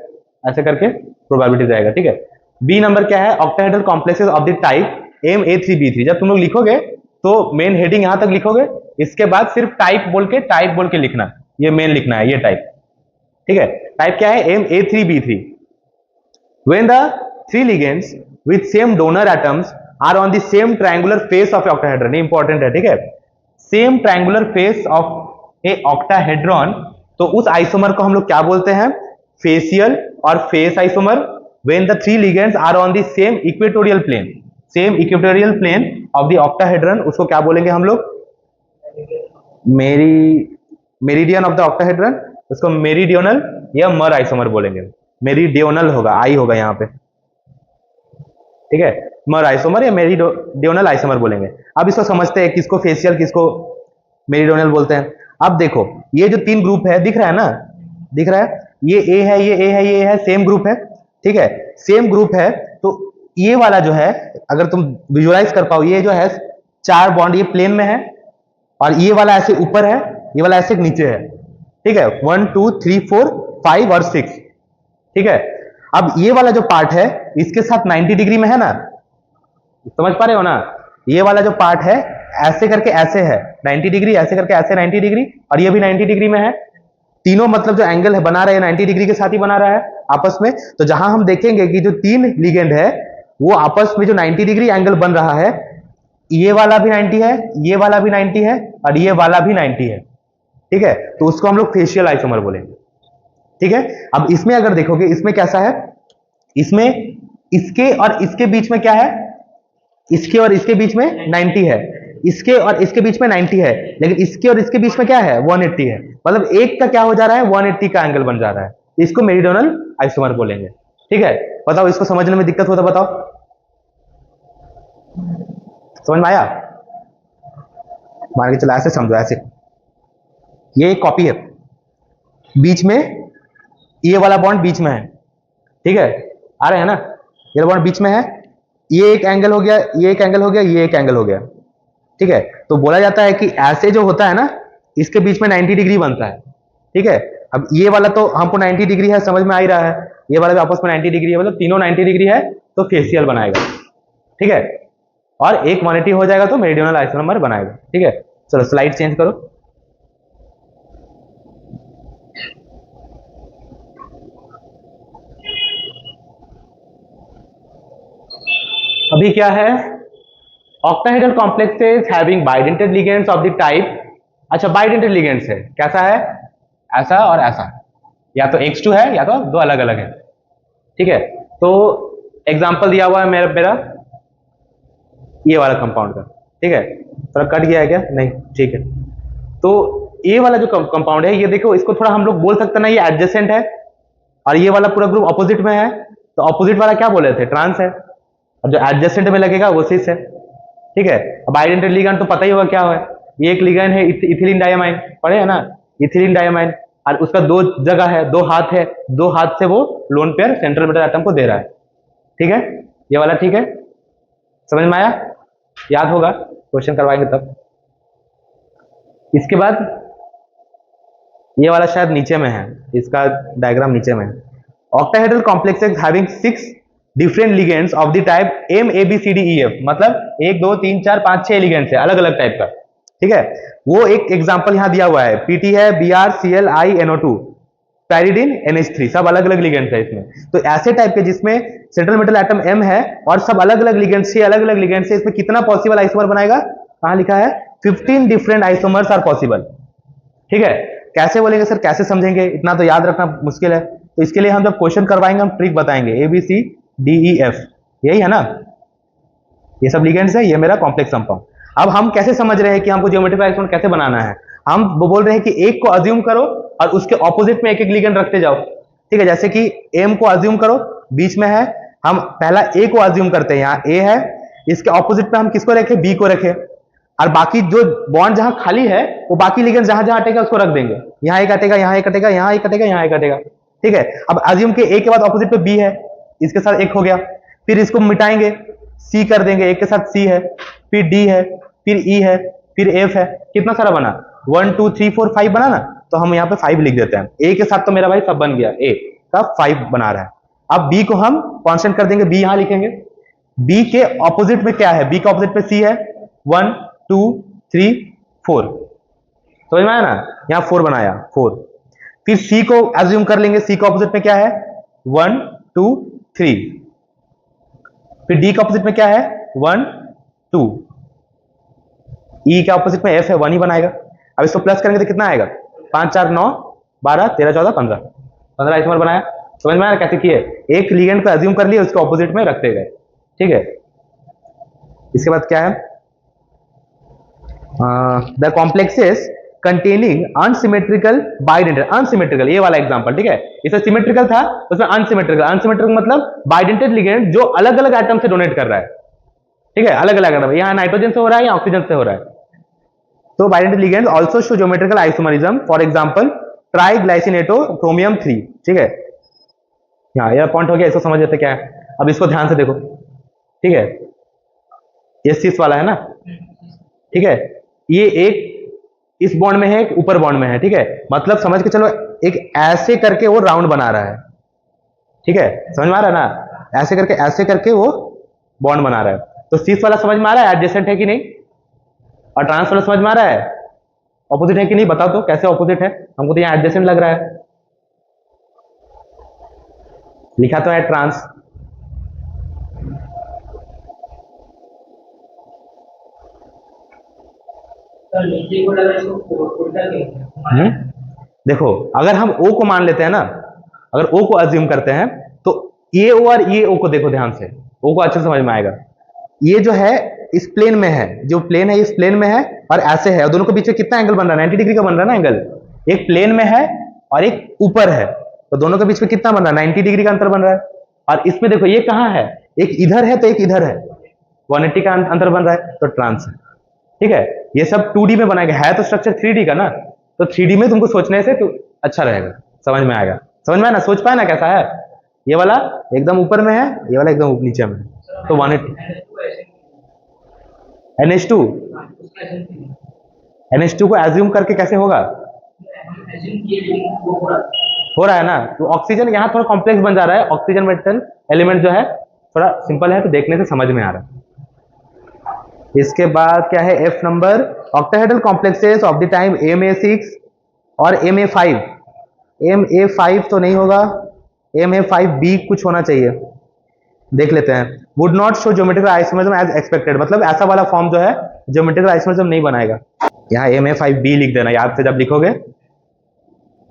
ऐसे करके प्रोबेबिलिटी रहेगा, ठीक है। बी नंबर क्या है, octahedral complexes of the type MA3B3। जब तुम लोग लिखोगे तो मेन हेडिंग यहां तक लिखोगे, इसके बाद सिर्फ टाइप बोल के लिखना, ये मेन लिखना है, ये टाइप, ठीक है। टाइप क्या है, MA3B3। When the 3 ligands with same donor atoms are on the same triangular face of octahedron, important है, ठीक है। Same triangular face of A octahedron, तो उस आइसोमर को हम लोग क्या बोलते हैं, फेसियल और fac isomer. When the 3 ligands are on the same equatorial plane, same equatorial plane of the octahedron, उसको क्या बोलेंगे हम लोग, मेरिडियन ऑफ द ऑक्टाहेड्रॉन, उसको मेरिडियोनल या मर आइसोमर बोलेंगे। मेरिडियोनल होगा, आई होगा यहाँ पे, ठीक है, मर आइसोमर या मेरिडियोनल आइसोमर बोलेंगे। अब इसको समझते हैं, किसको फेसियल किसको मेरिडियोनल बोलते हैं। अब देखो ये जो 3 ग्रुप है, दिख रहा है ना, दिख रहा है, ये ए है, ये ए है, ये है, सेम ग्रुप है, ठीक है, सेम ग्रुप है। तो ये वाला जो है, अगर तुम विजुअलाइज कर पाओ, ये जो है 4 बॉन्ड ये प्लेन में है, और ये वाला ऐसे ऊपर है, ये वाला ऐसे नीचे है, ठीक है, 1 2 3 4 5 और 6, ठीक है। अब ये वाला जो पार्ट है इसके साथ 90 डिग्री में है ना, समझ पा रहे हो ना, ये वाला जो पार्ट है ऐसे करके ऐसे है 90 डिग्री, ऐसे करके ऐसे 90 डिग्री, और ये भी 90 डिग्री में है। तीनों मतलब जो एंगल है बना रहे हैं 90 डिग्री के साथ ही बना रहा है आपस में। तो जहां हम देखेंगे कि जो 3 लिगेंड है वो आपस में जो 90 डिग्री एंगल बन रहा है, ये वाला भी 90 है, ये वाला भी 90 है, और ये वाला भी 90 है, ठीक है। तो उसको हम लोग फेशियल आइसोमर बोलेंगे, ठीक है। अब इसमें अगर देखोगे, इसमें कैसा है, इसमें इसके और इसके बीच में क्या है, इसके और इसके बीच में 90 है, इसके और इसके बीच में 90 है, लेकिन इसके और इसके बीच में क्या है, 180 है। मतलब एक का क्या हो जा रहा है, 180 का एंगल बन जा रहा है। इसको मेरिडियोनल आइसोमर बोलेंगे, ठीक है। बताओ, इसको समझने में दिक्कत हो तो बताओ, समझ में आया? मान के चला, ऐसे समझो, ऐसे ये एक कॉपी है, बीच में ये वाला बॉन्ड बीच में है, ठीक है, आ रहे हैं ना, ये बॉन्ड बीच में है, ये एक एंगल हो गया, ये एक एंगल हो गया, ये एक एंगल हो गया, ठीक है। तो बोला जाता है कि ऐसे जो होता है ना, इसके बीच में 90 डिग्री बनता है, ठीक है। अब ये वाला तो हमको 90 डिग्री है, समझ में आ ही रहा है, ये वाला भी आपस में 90 डिग्री है, मतलब तीनों 90 डिग्री है, तो फेसियल बनाएगा, ठीक है। और एक 180 हो जाएगा तो मेरिडियोनल आइसोमर बनाएगा, ठीक है। चलो स्लाइड चेंज करो। अभी क्या है, octahedral complexes having bidentate ligands of the type, अच्छा बाइडेंटेड लिगेंड्स है, कैसा है, ऐसा और ऐसा, या तो X2 है या तो 2 अलग अलग है, ठीक है। तो एग्जांपल दिया हुआ है मेरा ये वाला कंपाउंड का, ठीक है, थोड़ा कट गया है क्या, नहीं, ठीक है। तो ये वाला जो कंपाउंड है, ये देखो, इसको थोड़ा हम लोग बोल सकते हैं ना, ये एडजेसेंट है, और ये वाला पूरा ग्रुप ऑपोजिट में है, तो ऑपोजिट वाला क्या बोले थे, ट्रांस है, और जो एडजेसेंट में लगेगा वो सिस है, ठीक है। अब आइडेंटेड लिगैंड तो पता ही होगा क्या है, ये एक लिगैंड है इथिलीन डायमाइन, पढ़े है ना, इथिलीन डायमाइन, और उसका 2 जगह है, 2 हाथ है, 2 हाथ से वो lone pair central metal atom को दे रहा है, ठीक है। ये वाला ठीक है, समझ में आया, याद होगा, क्वेश्चन करवाएंगे तब। इसके बाद ये वाला शायद नीचे में है, इसका डायग्राम नीचे में है। Octahedral complexes having 6 different ligands of the type MABCDEF, मतलब 1 2 3 4 5 6 लिगेंड्स है अलग अलग टाइप का, ठीक है। वो एक एग्जांपल यहां दिया हुआ है, PT है, BrClINO2, पैरिडीन NH3, सब अलग अलग लिगेंड्स है इसमें। तो ऐसे टाइप के जिसमें सेंट्रल मेटल एटम M है और सब अलग अलग लिगेंड्स से, अलग अलग लिगेंड्स से, इसमें कितना पॉसिबल आइसोमर बनाएगा, कहां लिखा है, 15 डिफरेंट आइसोमर्स आर पॉसिबल, ठीक है। कैसे बोलेंगे सर, कैसे समझेंगे, इतना तो याद रखना मुश्किल है। तो इसके लिए हम जब क्वेश्चन करवाएंगे हम ट्रिक बताएंगे, ABCDEF, यही है ना, ये सब लिगेंड्स है, ये मेरा कॉम्प्लेक्स कंपाउंड। अब हम कैसे समझ रहे हैं कि हमको ज्योमेट्रिकल आइसोमर कैसे बनाना है, हम वो बोल रहे हैं कि एक को अज्यूम करो और उसके ऑपोजिट में एक एक लिगेंड रखते जाओ, ठीक है। जैसे कि एम को अज्यूम करो, बीच में है, हम पहला ए को अज्यूम करते हैं, यहाँ ए है, इसके ऑपोजिट में हम किसको रखें, बी को रखें, और बाकी जो बॉन्ड जहां खाली है वो बाकी लिगेंड जहां जहां हटेगा उसको रख देंगे, यहाँ एक हटेगा, यहाँ एक हटेगा, यहाँ एक हटेगा, यहाँ एक हटेगा, ठीक है। अब अज्यूम के ए के बाद ऑपोजिट पे बी है, इसके साथ एक हो गया, फिर इसको मिटाएंगे, सी कर देंगे, एक के साथ सी है, फिर डी है, फिर ई है, फिर एफ है, कितना सारा बना, 1 2 3 4 5 बना ना, तो हम यहाँ पे 5 लिख देते हैं। ए के साथ तो मेरा भाई सब बन गया, ए का 5 बना रहा है। अब बी को हम कांस्टेंट कर देंगे, बी यहां लिखेंगे, बी के ऑपोजिट में क्या है, बी का ऑपोजिट पे सी है, 1 2 3 4, समझ में आया ना, यहां 4 बनाया, 4। फिर सी को एज्यूम कर लेंगे, सी का ऑपोजिट में क्या है, 1 2 3, फिर डी का ऑपोजिट में क्या है, 1 2, ई के ऑपोजिट में एफ है, 1 ही बनाएगा। अब इसको प्लस करेंगे तो कितना आएगा, 5 4 9 12 13 14 15, 15 आइसोमर बनाया। समझ में आया कैसे किए, एक लिगेंड को एज्यूम कर लिए, उसके ऑपोजिट में रखते गए, ठीक है। इसके बाद क्या है, the complexes containing unsymmetrical bidentate, unsymmetrical ये वाला एग्जांपल, ठीक है। इसमें सिमेट्रिकल था, उसमें अनसिमेट्रिकल, अनसिमेट्रिकल मतलब बाइडेंटेड लिगेंड जो अलग अलग एटम से डोनेट कर रहा है, ठीक है, अलग अलग एटम, यहाँ नाइट्रोजन से हो रहा है या ऑक्सीजन से हो रहा है। तो bidentate ligand also show geometrical isomerism, for example triglycinato chromium 3, ठीक है। यहाँ यह पॉइंट हो गया, इसको समझ लेते क्या है। अब इसको ध्यान से देखो, ठीक है, ये सिस वाला है ना, ठीक है, ये एक इस बॉन्ड में है, एक ऊपर बॉन्ड में है, ठीक है, मतलब समझ के चलो एक ऐसे करके वो राउंड बना रहा है, ठीक है, समझ में आ रहा है ना, ऐसे करके वो बॉन्ड बना रहा है। तो सिस वाला समझ में आ रहा है एडजेसेंट है कि नहीं, और ट्रांस वाला समझ में आ रहा है ऑपोजिट है कि नहीं, बताओ तो कैसे ऑपोजिट है, हमको तो यहाँ एडजेसेंट लग रहा है, लिखा तो है ट्रांस। देखो अगर हम O को मान लेते हैं ना, अगर O को अज्यूम करते हैं तो ये O और ये O को देखो ध्यान से, O को अच्छे से समझ में आएगा। ये जो है इस प्लेन में है, जो प्लेन है इस प्लेन में है और ऐसे है, और दोनों के बीच में कितना एंगल बन रहा है, 90 डिग्री का बन रहा है ना एंगल, एक प्लेन में है और एक ऊपर है, तो दोनों के बीच में कितना बन रहा है, 90 डिग्री का अंतर बन रहा है। और इसमें देखो ये कहाँ है, एक इधर है तो एक इधर है, 180 का अंतर बन रहा है, तो ट्रांस है, ठीक है। ये सब 2D में बनाया गया है, तो स्ट्रक्चर 3D का ना, तो 3D में तुमको सोचने से तो अच्छा रहेगा, समझ में आएगा, समझ में आया ना, सोच पाए ना कैसा है, ये वाला एकदम ऊपर में है, ये वाला एकदम नीचे में है, तो 180 NH2 NH2 को एज्यूम करके कैसे होगा, हो रहा है ना, तो ऑक्सीजन यहाँ थोड़ा कॉम्प्लेक्स बन जा रहा है, ऑक्सीजन मेटल एलिमेंट जो है थोड़ा सिंपल है, तो देखने से समझ में आ रहा है। इसके बाद क्या है, F number, octahedral complexes of the time MA6 और MA5, MA5 तो नहीं होगा, MA5B कुछ होना चाहिए, देख लेते हैं। Would not show geometrical isomerism as expected, मतलब ऐसा वाला फॉर्म जो है ज्योमेट्रिकल आइसोमरिज्म नहीं बनाएगा। यहाँ MA5B लिख देना याद से जब लिखोगे,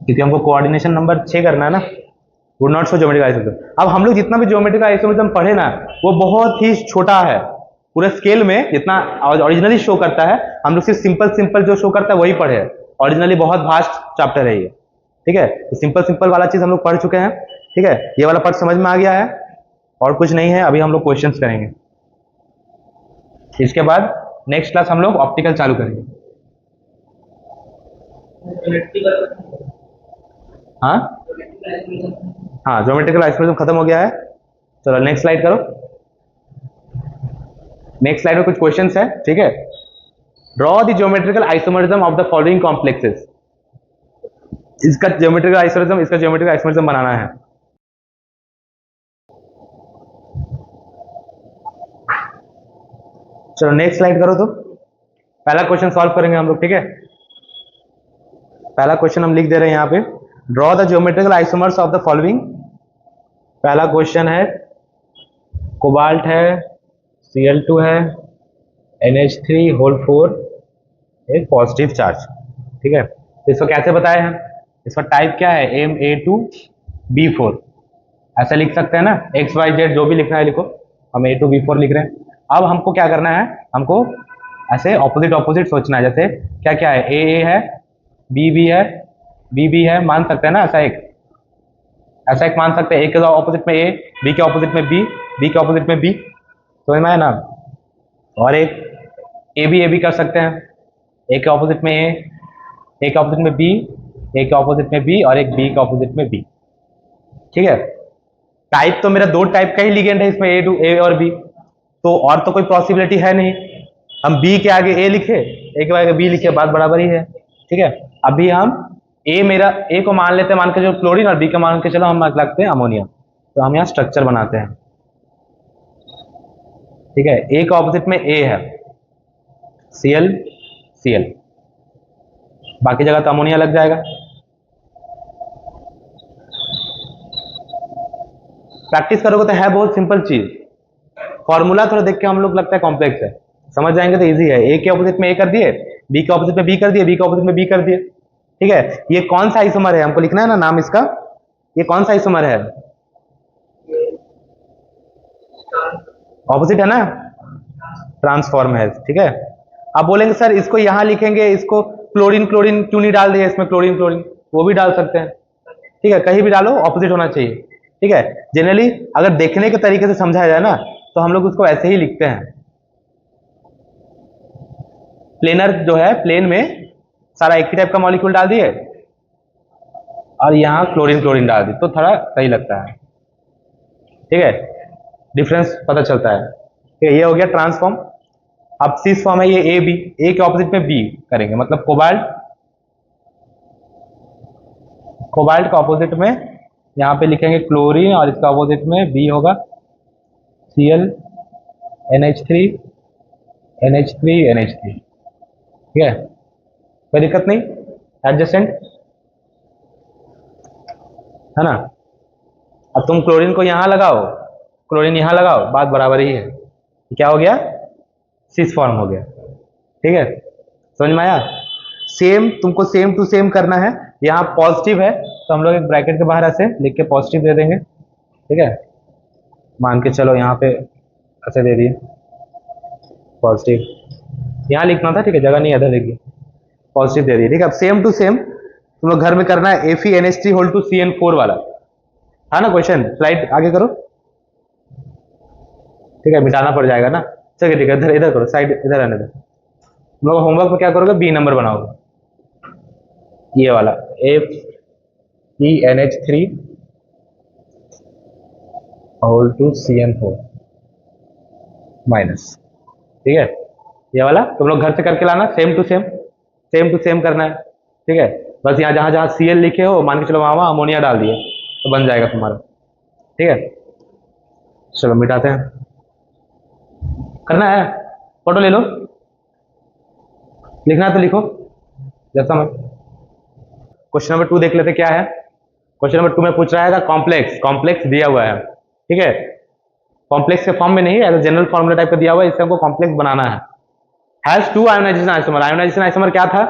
क्योंकि हमको कोऑर्डिनेशन नंबर 6 करना है ना, would not show geometrical isomerism. अब हम लोग जितना भी ज्योमेट्रिकल आइसोमरिज्म पढ़े ना, वो बहुत ही छोटा है, पूरे स्केल में जितना ओरिजिनली शो करता है, हम लोग सिर्फ सिंपल जो शो करता है वही पढ़े, ओरिजिनली बहुत वास्ट चैप्टर है ये, ठीक है। तो सिंपल वाला चीज हम लोग पढ़ चुके हैं, ठीक है, ये वाला पार्ट समझ में आ गया है, और कुछ नहीं है। अभी हम लोग क्वेश्चंस करेंगे, इसके बाद नेक्स्ट क्लास हम लोग ऑप्टिकल चालू करेंगे। हाँ हाँ, ज्योमेट्रिकल आइसोमरिज्म खत्म हो गया है। चलो नेक्स्ट स्लाइड करो, नेक्स्ट स्लाइड में कुछ क्वेश्चंस है, ठीक है। Draw the geometrical isomerism of the following complexes, इसका ज्योमेट्रिकल आइसोमरिज्म, इसका ज्योमेट्रिकल आइसोमरिज्म बनाना है। चलो नेक्स्ट स्लाइड करो, तो पहला क्वेश्चन सॉल्व करेंगे हम लोग, ठीक है। पहला क्वेश्चन हम लिख दे रहे हैं यहाँ पे, draw the geometrical isomers of the following. पहला क्वेश्चन है, कोबाल्ट है, Cl2 है, NH3 एक पॉजिटिव चार्ज, ठीक है। तो इसको कैसे बताए हैं, इसका टाइप क्या है, Ma2B4, ऐसा लिख सकते हैं ना, XYZ जो भी लिखना है लिखो, हम A2B4 लिख रहे हैं। अब हमको क्या करना है, हमको ऐसे ऑपोजिट सोचना है, जैसे क्या क्या है, AA है, बी भी है, मान सकते हैं ना ऐसा एक मान सकते हैं। ए के ऑपोजिट में ए, बी के ऑपोजिट में बी के ऑपोजिट में बी, समझ में आया ना। और एक ए बी कर सकते हैं, ए के ऑपोजिट में ए के ऑपोजिट में बी, ए के ऑपोजिट में बी, और एक बी के ऑपोजिट में बी। ठीक है, टाइप तो मेरा दो टाइप का ही लिगेंड है इसमें, ए और बी, तो और तो कोई पॉसिबिलिटी है नहीं। हम बी के आगे ए लिखे, ए के आगे बी लिखे, बात बराबर ही है। ठीक है, अभी हम ए को मान लेते हैं, मान के चलो क्लोरीन, और बी का मान के चलो हम लगते हैं अमोनिया। तो हम यहाँ स्ट्रक्चर बनाते हैं। ठीक है, ए के ऑपोजिट में ए है, Cl, बाकी जगह तो अमोनिया लग जाएगा। प्रैक्टिस करोगे तो है बहुत सिंपल चीज, फॉर्मूला थोड़ा देख के हम लोग लगता है कॉम्प्लेक्स है, समझ जाएंगे तो इजी है। ए के ऑपोजिट में ए कर दिए, बी के ऑपोजिट में बी कर दिए, बी के ऑपोजिट में बी कर दिए। ठीक है, ये कौन सा आइसोमर है हमको लिखना है ना, नाम इसका, ये कौन सा आइसोमर है, ऑपोजिट है ना, ट्रांसफॉर्म है। ठीक है, आप बोलेंगे सर इसको यहां लिखेंगे, इसको क्लोरीन क्यों नहीं डाल दिया इसमें, क्लोरीन वो भी डाल सकते हैं। ठीक है, कहीं भी डालो, ऑपोजिट होना चाहिए। ठीक है, जनरली अगर देखने के तरीके से समझाया जाए ना तो हम लोग उसको ऐसे ही लिखते हैं, प्लेनर जो है, प्लेन में सारा एक ही टाइप का मॉलिक्यूल डाल दिए और यहाँ क्लोरीन डाल दी, तो थोड़ा सही लगता है। ठीक है, डिफरेंस पता चलता है। ठीक है, ये हो गया ट्रांसफॉर्म। अब सिस फॉर्म है ये ए के ऑपोजिट में बी करेंगे, मतलब कोबाल्ट का ऑपोजिट में यहाँ पे लिखेंगे क्लोरीन, और इसका ऑपोजिट में बी होगा Cl NH3 NH3। ठीक है, कोई दिक्कत नहीं, एडजेसेंट है ना। अब तुम क्लोरीन को यहां लगाओ, क्लोरीन यहां लगाओ, बात बराबर ही है। क्या हो गया, सिस फॉर्म हो गया। ठीक है, समझ में आया। तुमको सेम टू सेम करना है। यहाँ पॉजिटिव है तो हम लोग एक ब्रैकेट के बाहर ऐसे लिख के पॉजिटिव दे देंगे। ठीक है, मान के चलो यहाँ पे ऐसे दे दिए पॉजिटिव, यहाँ लिखना था, ठीक है, जगह नहीं, इधर लिखिए, पॉजिटिव दे दिए। ठीक है, अब सेम टू सेम तुम लोग घर में करना है, FeNH3 होल टू CN4 वाला है ना क्वेश्चन। स्लाइड आगे करो। ठीक है, मिटाना पड़ जाएगा ना, चलिए ठीक है, इधर करो, साइड इधर आने दो। तुम लोग होमवर्क में क्या करोगे, बी नंबर बनाओगे, ये वाला FeNH3 whole to CN4 minus. ठीक है, ये वाला तुम लोग घर से करके लाना, सेम टू सेम करना है। ठीक है, बस यहाँ जहां जहां Cl लिखे हो मान के चलो वहां अमोनिया डाल दिए तो बन जाएगा तुम्हारा। ठीक है, चलो मिटाते हैं, करना है, फोटो ले लो, लिखना है तो लिखो जैसा मैं। क्वेश्चन नंबर 2 देख लेते क्या है। क्वेश्चन नंबर 2 में पूछ रहा है कॉम्प्लेक्स दिया हुआ है। ठीक है, कॉम्प्लेक्स के फॉर्म में नहीं, एज जनरल फॉर्मूला टाइप का दिया हुआ है, इससे हमको कॉम्प्लेक्स बनाना है। Has 2 ionization isomer. Ionization isomer क्या था,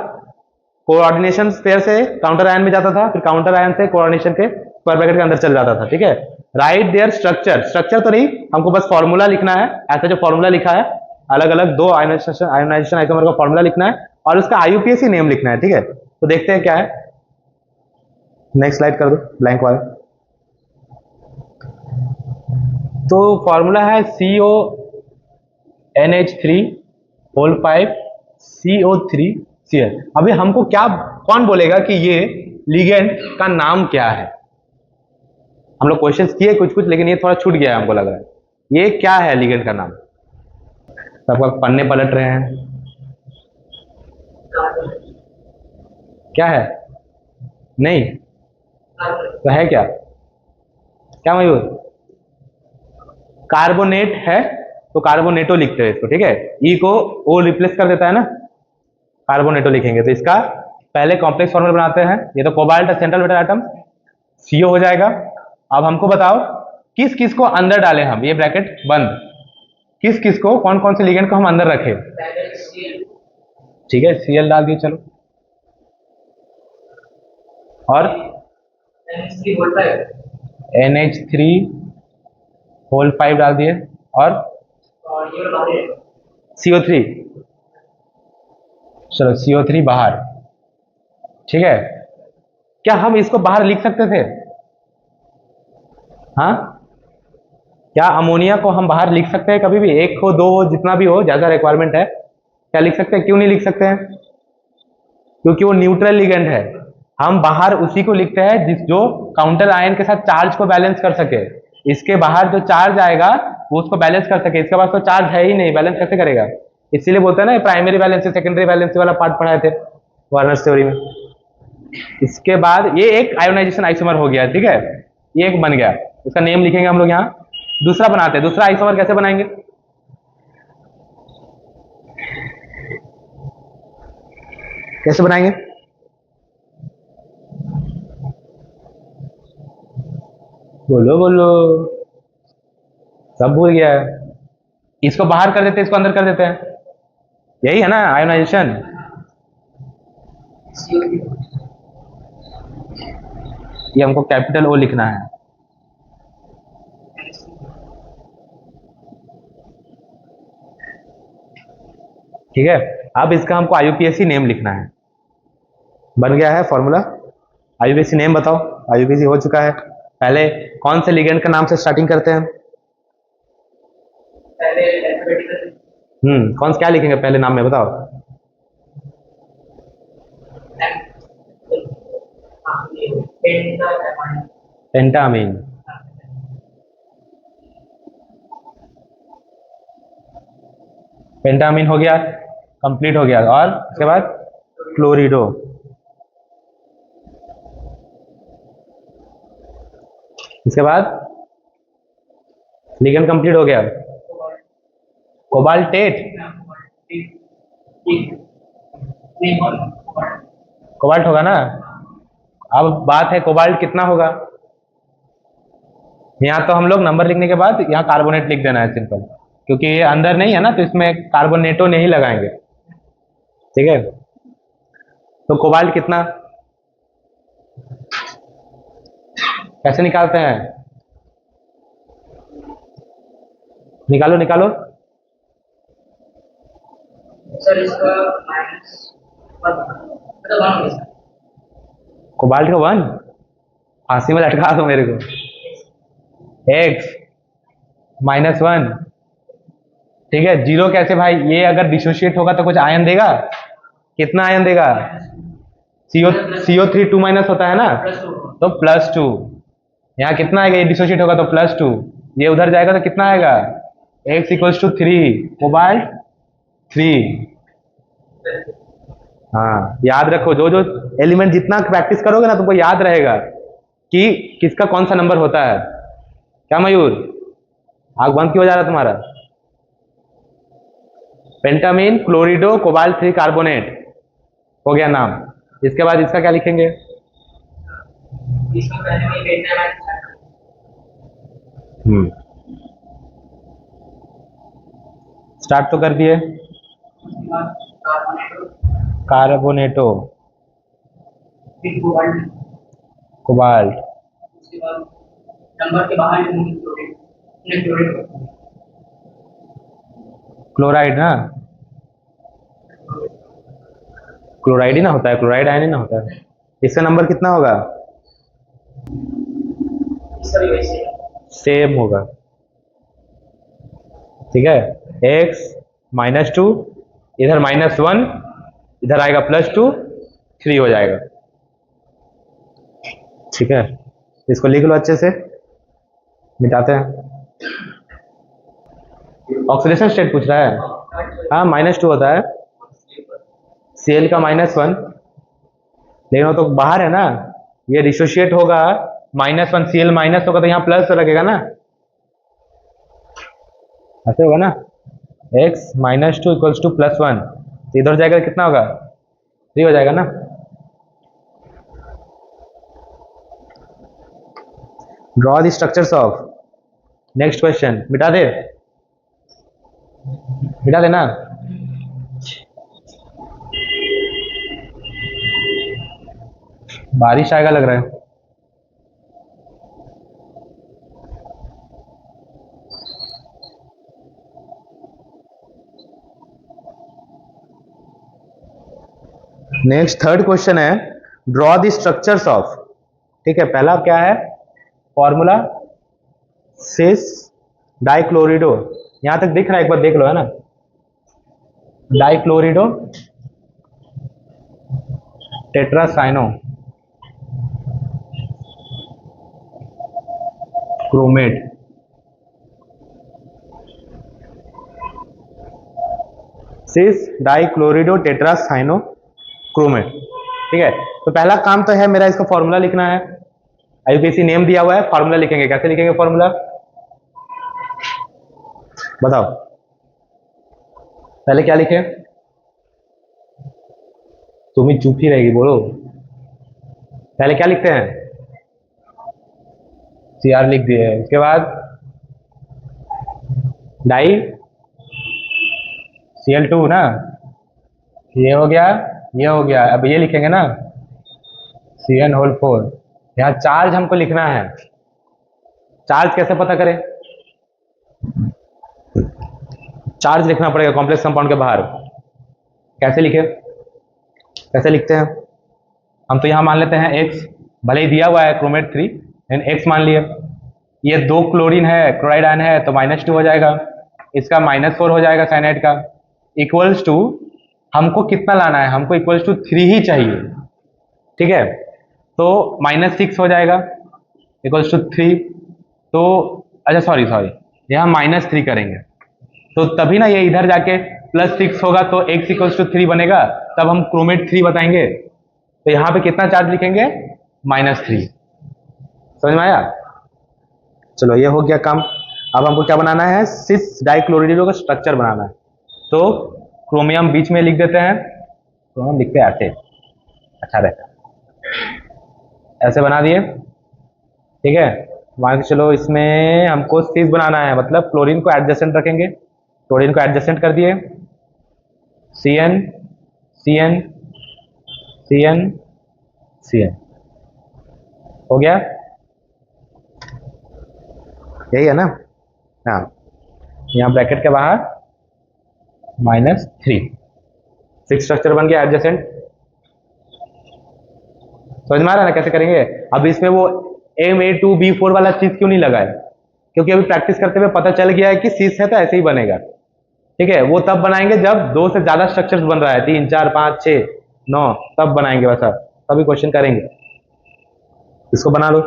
कोऑर्डिनेशन पेयर से काउंटर आयन में जाता था, फिर काउंटर आयन से कोऑर्डिनेशन के स्क्वायर ब्रैकेट के अंदर चल जाता था। ठीक है, राइट देयर स्ट्रक्चर तो नहीं, हमको बस फॉर्मूला लिखना है। ऐसा जो फॉर्मूला लिखा है, अलग अलग 2 आयोनाइजेशन आइसोमर का फॉर्मूला लिखना है और उसका IUPAC नेम लिखना है। ठीक है, तो देखते हैं क्या है। नेक्स्ट स्लाइड कर दो, ब्लैंक वाला। तो फॉर्मूला है CONH3 होल 5 CO3Cl। अभी हमको क्या, कौन बोलेगा कि ये लिगेंड का नाम क्या है। हम लोग क्वेश्चंस किए कुछ, लेकिन ये थोड़ा छूट गया है, हमको लग रहा है ये क्या है लिगेंड का नाम। सब पन्ने पलट रहे हैं, क्या है, नहीं तो है क्या, क्या मयूर, कार्बोनेट है तो कार्बोनेटो लिखते हैं इसको। ठीक है, ई को ओ रिप्लेस कर देता है ना, कार्बोनेटो लिखेंगे। तो इसका पहले कॉम्प्लेक्स फॉर्मूला बनाते हैं। ये तो कोबाल्ट है, सेंट्रल मेटल एटम, CO हो जाएगा। अब हमको बताओ किस किस को अंदर डालें हम, ये ब्रैकेट बंद, किस किस को, कौन कौन से लिगेंड को हम अंदर रखें। ठीक है, Cl डाल दिए, चलो, और NH3 होल 5 डाल दिए, और CO3, चलो CO3 बाहर, ठीक है, क्या हम इसको बाहर लिख सकते थे? हाँ, क्या अमोनिया को हम बाहर लिख सकते हैं कभी भी? एक हो, दो हो, जितना भी हो, ज्यादा रिक्वायरमेंट है, क्या लिख सकते हैं? क्यों नहीं लिख सकते हैं? क्योंकि वो न्यूट्रल लिगेंड है। हम बाहर उसी को लिखते हैं जिस जो काउंटर आयन के साथ चार्ज को बैलेंस कर सके। इसके बाहर जो चार्ज आएगा वो उसको बैलेंस कर सके। इसके पास तो चार्ज है ही नहीं, बैलेंस कैसे करेगा? इसीलिए बोलते हैं ना, प्राइमरी बैलेंस सेकेंडरी बैलेंस वाला पार्ट पढ़ाए थे वार्नर्स थ्योरी में। इसके बाद ये एक आयोनाइजेशन आइसोमर हो गया, ठीक है, ये एक बन गया। इसका नेम लिखेंगे हम लोग यहाँ। दूसरा बनाते हैं। दूसरा आइसोमर कैसे बनाएंगे? कैसे बनाएंगे? बोलो बोलो, सब भूल गया है। इसको बाहर कर देते हैं, इसको अंदर कर देते हैं, यही है ना आयोनाइजेशन। ये हमको कैपिटल ओ लिखना है। ठीक है, अब इसका हमको आईयूपीएसी नेम लिखना है। बन गया है फॉर्मूला। आईयूपीएसी नेम बताओ। आईयूपीएसी हो चुका है। पहले कौन से लिगेंड का नाम से स्टार्टिंग करते हैं? कौन सा क्या लिखेंगे पहले नाम में बताओ? पेंटामीन। पेंटामीन हो गया, कंप्लीट हो गया। और उसके बाद क्लोरिडो। इसके बाद लिगेंड कंप्लीट हो गया। कोबाल्टेट। कोबाल्ट होगा ना। अब बात है कोबाल्ट कितना होगा। यहाँ तो हम लोग नंबर लिखने के बाद यहाँ कार्बोनेट लिख देना है सिंपल, क्योंकि ये अंदर नहीं है ना, तो इसमें कार्बोनेटो नहीं लगाएंगे। ठीक है, तो कोबाल्ट कितना कैसे निकालते हैं? निकालो निकालो। सर इसका कोबाल्ट का 1 फांसी में लटका दो मेरे को। एक्स -1। ठीक है, जीरो कैसे भाई? ये अगर डिसोशिएट होगा तो कुछ आयन देगा? कितना आयन देगा? CO3 2 माइनस होता है ना, तो +2। यहाँ कितना आएगा? ये डिसोशिएट होगा तो +2। ये उधर जाएगा तो कितना आएगा? x = 3, cobalt 3। हाँ, याद रखो, जो जो एलिमेंट जितना प्रैक्टिस करोगे ना तुमको याद रहेगा कि किसका कौन सा नंबर होता है। क्या मयूर, आग बंद क्यों हो जा रहा है तुम्हारा? पेंटामीन, क्लोरिडो, कोबाल्ट 3 कार्बोनेट हो गया नाम। इसके बाद इसका क्या लिखेंगे? स्टार्ट तो कर दिए। कार्बोनेटो, कोबाल्ट, नंबर के बाहर क्लोराइड ना, क्लोराइड ही ना होता है, क्लोराइड आयन ही ना होता है। इसका नंबर कितना होगा? सेम होगा। ठीक है, x -2, इधर -1, इधर आएगा +2, 3 हो जाएगा। ठीक है, इसको लिख लो अच्छे से, मिटाते हैं। ऑक्सीडेशन स्टेट पूछ रहा है। हाँ, -2 होता है, Cl का -1, लेकिन वो तो बाहर है ना, ये डिसोशिएट होगा, -1 Cl माइनस होगा तो यहाँ प्लस तो लगेगा ना, ऐसे होगा ना। x -2 = +1, तो इधर जाएगा कितना होगा? 3 हो जाएगा ना। Draw the structures of. Next question. मिटा दे, मिटा देना। बारिश आएगा लग रहा है। नेक्स्ट थर्ड क्वेश्चन है, ड्रॉ द स्ट्रक्चर्स ऑफ, ठीक है, पहला क्या है फॉर्मूला, सिस डाइक्लोरिडो, यहां तक दिख रहा है, एक बार देख लो, है ना, डाइक्लोरिडो टेट्रासाइनो क्रोमेट, सिस डाइक्लोरिडो टेट्रासाइनो क्रोमेट, ठीक है। तो पहला काम तो है मेरा इसका फॉर्मूला लिखना है, आईयूपीएसी नेम दिया हुआ है, फॉर्मूला लिखेंगे, कैसे लिखेंगे फॉर्मूला बताओ, पहले क्या लिखे, तुम ही चुप ही रहेगी, बोलो, पहले क्या लिखते हैं, सीआर लिख दिए, उसके बाद डाई Cl2 ना, ये हो गया, ये हो गया, अब ये लिखेंगे ना Cn4, यहाँ चार्ज हमको लिखना है, चार्ज कैसे पता करें, चार्ज लिखना पड़ेगा कॉम्प्लेक्स कंपाउंड के बाहर, कैसे लिखे, कैसे लिखते हैं, हम तो यहाँ मान लेते हैं x, भले ही दिया हुआ है क्रोमेट 3, लेकिन x मान लिए, ये 2 क्लोरीन है, क्लोराइड आयन है, तो -2 हो जाएगा, इसका -4 हो जाएगा साइनाइड का, इक्वल्स टू, हमको कितना लाना है, हमको इक्वल्स टू 3 ही चाहिए, ठीक है, तो -6 हो जाएगा इक्वल्स टू 3, तो अच्छा सॉरी यहाँ -3 करेंगे, तो तभी ना ये इधर जाके +6 होगा, तो x इक्वल्स टू 3 बनेगा, तब हम क्रोमेट 3 बताएंगे, तो यहाँ पे कितना चार्ज लिखेंगे, -3, समझ में आया, चलो ये हो गया काम। अब हमको क्या बनाना है, सिस डाइक्लोरिडो का स्ट्रक्चर बनाना है, तो क्रोमियम बीच में लिख देते हैं, क्रोमियम लिखते हैं ऐसे, अच्छा रहता है, ऐसे बना दिए, ठीक है, मान के चलो इसमें हमको सिस बनाना है, मतलब क्लोरीन को एडजेसेंट रखेंगे, क्लोरीन को एडजेसेंट कर दिए, Cn Cn Cn Cn, हो गया, यही है ना, हाँ, यहाँ ब्रैकेट के बाहर -3, 6 स्ट्रक्चर बन गया एडजेसेंट, समझ में आ रहा है ना कैसे करेंगे। अब इसमें वो Ma2B4 वाला चीज क्यों नहीं लगा है, क्योंकि अभी प्रैक्टिस करते हुए पता चल गया है कि सिस है तो ऐसे ही बनेगा, ठीक है, वो तब बनाएंगे जब 2 से ज्यादा स्ट्रक्चर्स बन रहा है, 3 4 5 6 9, तब बनाएंगे, वैसा तभी क्वेश्चन करेंगे, इसको बना लो।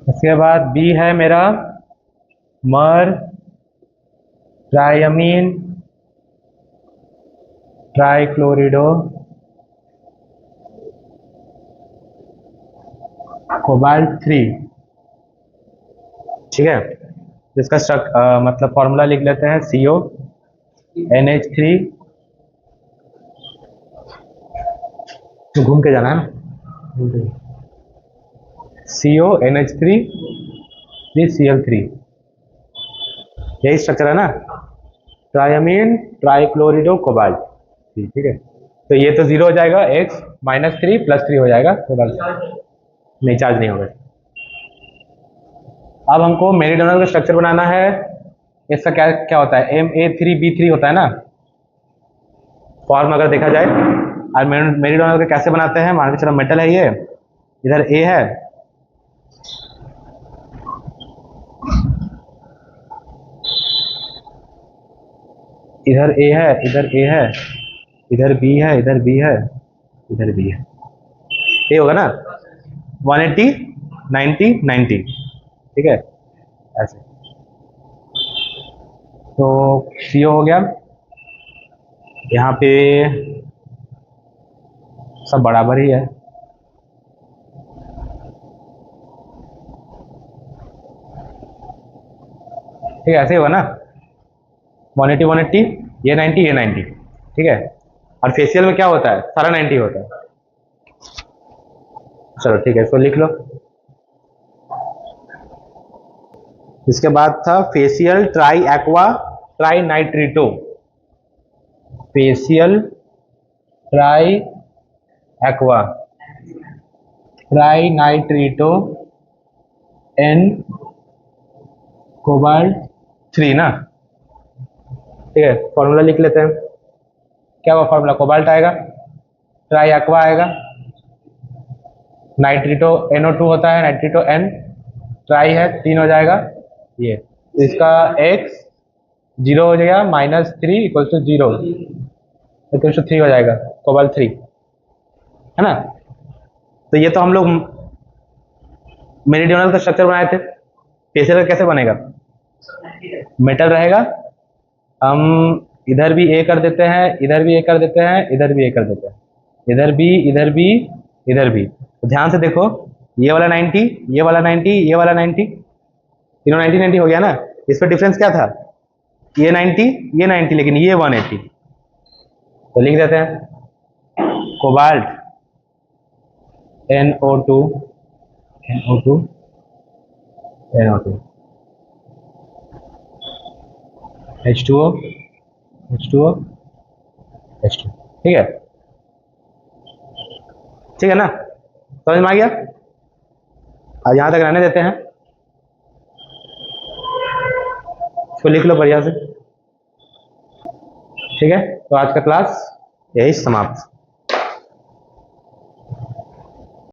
इसके बाद बी है मेरा मर ट्रायमीन ट्राइक्लोरिडो कोबाल्ट 3, ठीक है, जिसका मतलब फॉर्मूला लिख लेते हैं, CO NH3, तो घूम के जाना है ना, CO NH3 3Cl3, यही स्ट्रक्चर है ना, ट्रायमीन ट्राइक्लोरिडो कोबाल्ट, ठीक है, तो ये तो 0 हो जाएगा, x -3 +3 हो जाएगा, कोबाल्ट नहीं, चार्ज नहीं होगा। अब हमको मेरिडोनल का स्ट्रक्चर बनाना है, इसका क्या क्या होता है, Ma3B3 होता है ना, फॉर्म अगर देखा जाए, और मेरिडोनल का कैसे बनाते हैं, मान के चलो मेटल है ये, इधर A है, इधर A है, इधर A है, इधर B है, इधर B है, इधर B है, ये होगा ना 180 90 90, ठीक है, ऐसे, तो CO हो गया, यहाँ पे सब बराबर ही है, ठीक है, ऐसे ही होगा ना 180 180, ये 90 ये 90, ठीक है, और फेशियल में क्या होता है, सारा 90 होता है, चलो ठीक है, इसको लिख लो। इसके बाद था facial tri aqua tri nitrito, facial tri aqua tri nitrito N cobalt 3 ना, ठीक है, फॉर्मूला लिख लेते हैं, क्या वो फॉर्मूला, कोबाल्ट आएगा, ट्राई एक्वा आएगा, नाइट्रिटो NO2 होता है, नाइट्रिटो N, ट्राई है 3 हो जाएगा ये, इसका x 0 हो जाएगा, -3 इक्वल टू 0 इक्वल टू 3 हो जाएगा, कोबाल्ट 3 है ना। तो ये तो हम लोग मेरिडियनल का स्ट्रक्चर बनाए थे। पेशर का कैसे बनेगा, मेटल रहेगा, हम इधर भी A कर देते हैं, इधर भी A कर देते हैं, इधर भी A कर देते हैं, इधर भी, इधर भी, इधर भी। तो ध्यान से देखो, ये वाला 90, ये वाला 90, ये वाला 90, तीनों 90 90 हो गया ना। इस पर डिफरेंस क्या था, ये 90, ये 90, लेकिन ये 180। तो लिख देते हैं cobalt NO2 NO2 NO2 H2O H2O H2, ठीक है, ठीक है ना, समझ में आ गया। अब यहां तक रहने देते हैं, इसको लिख लो बढ़िया से, ठीक है। तो आज का क्लास यही समाप्त।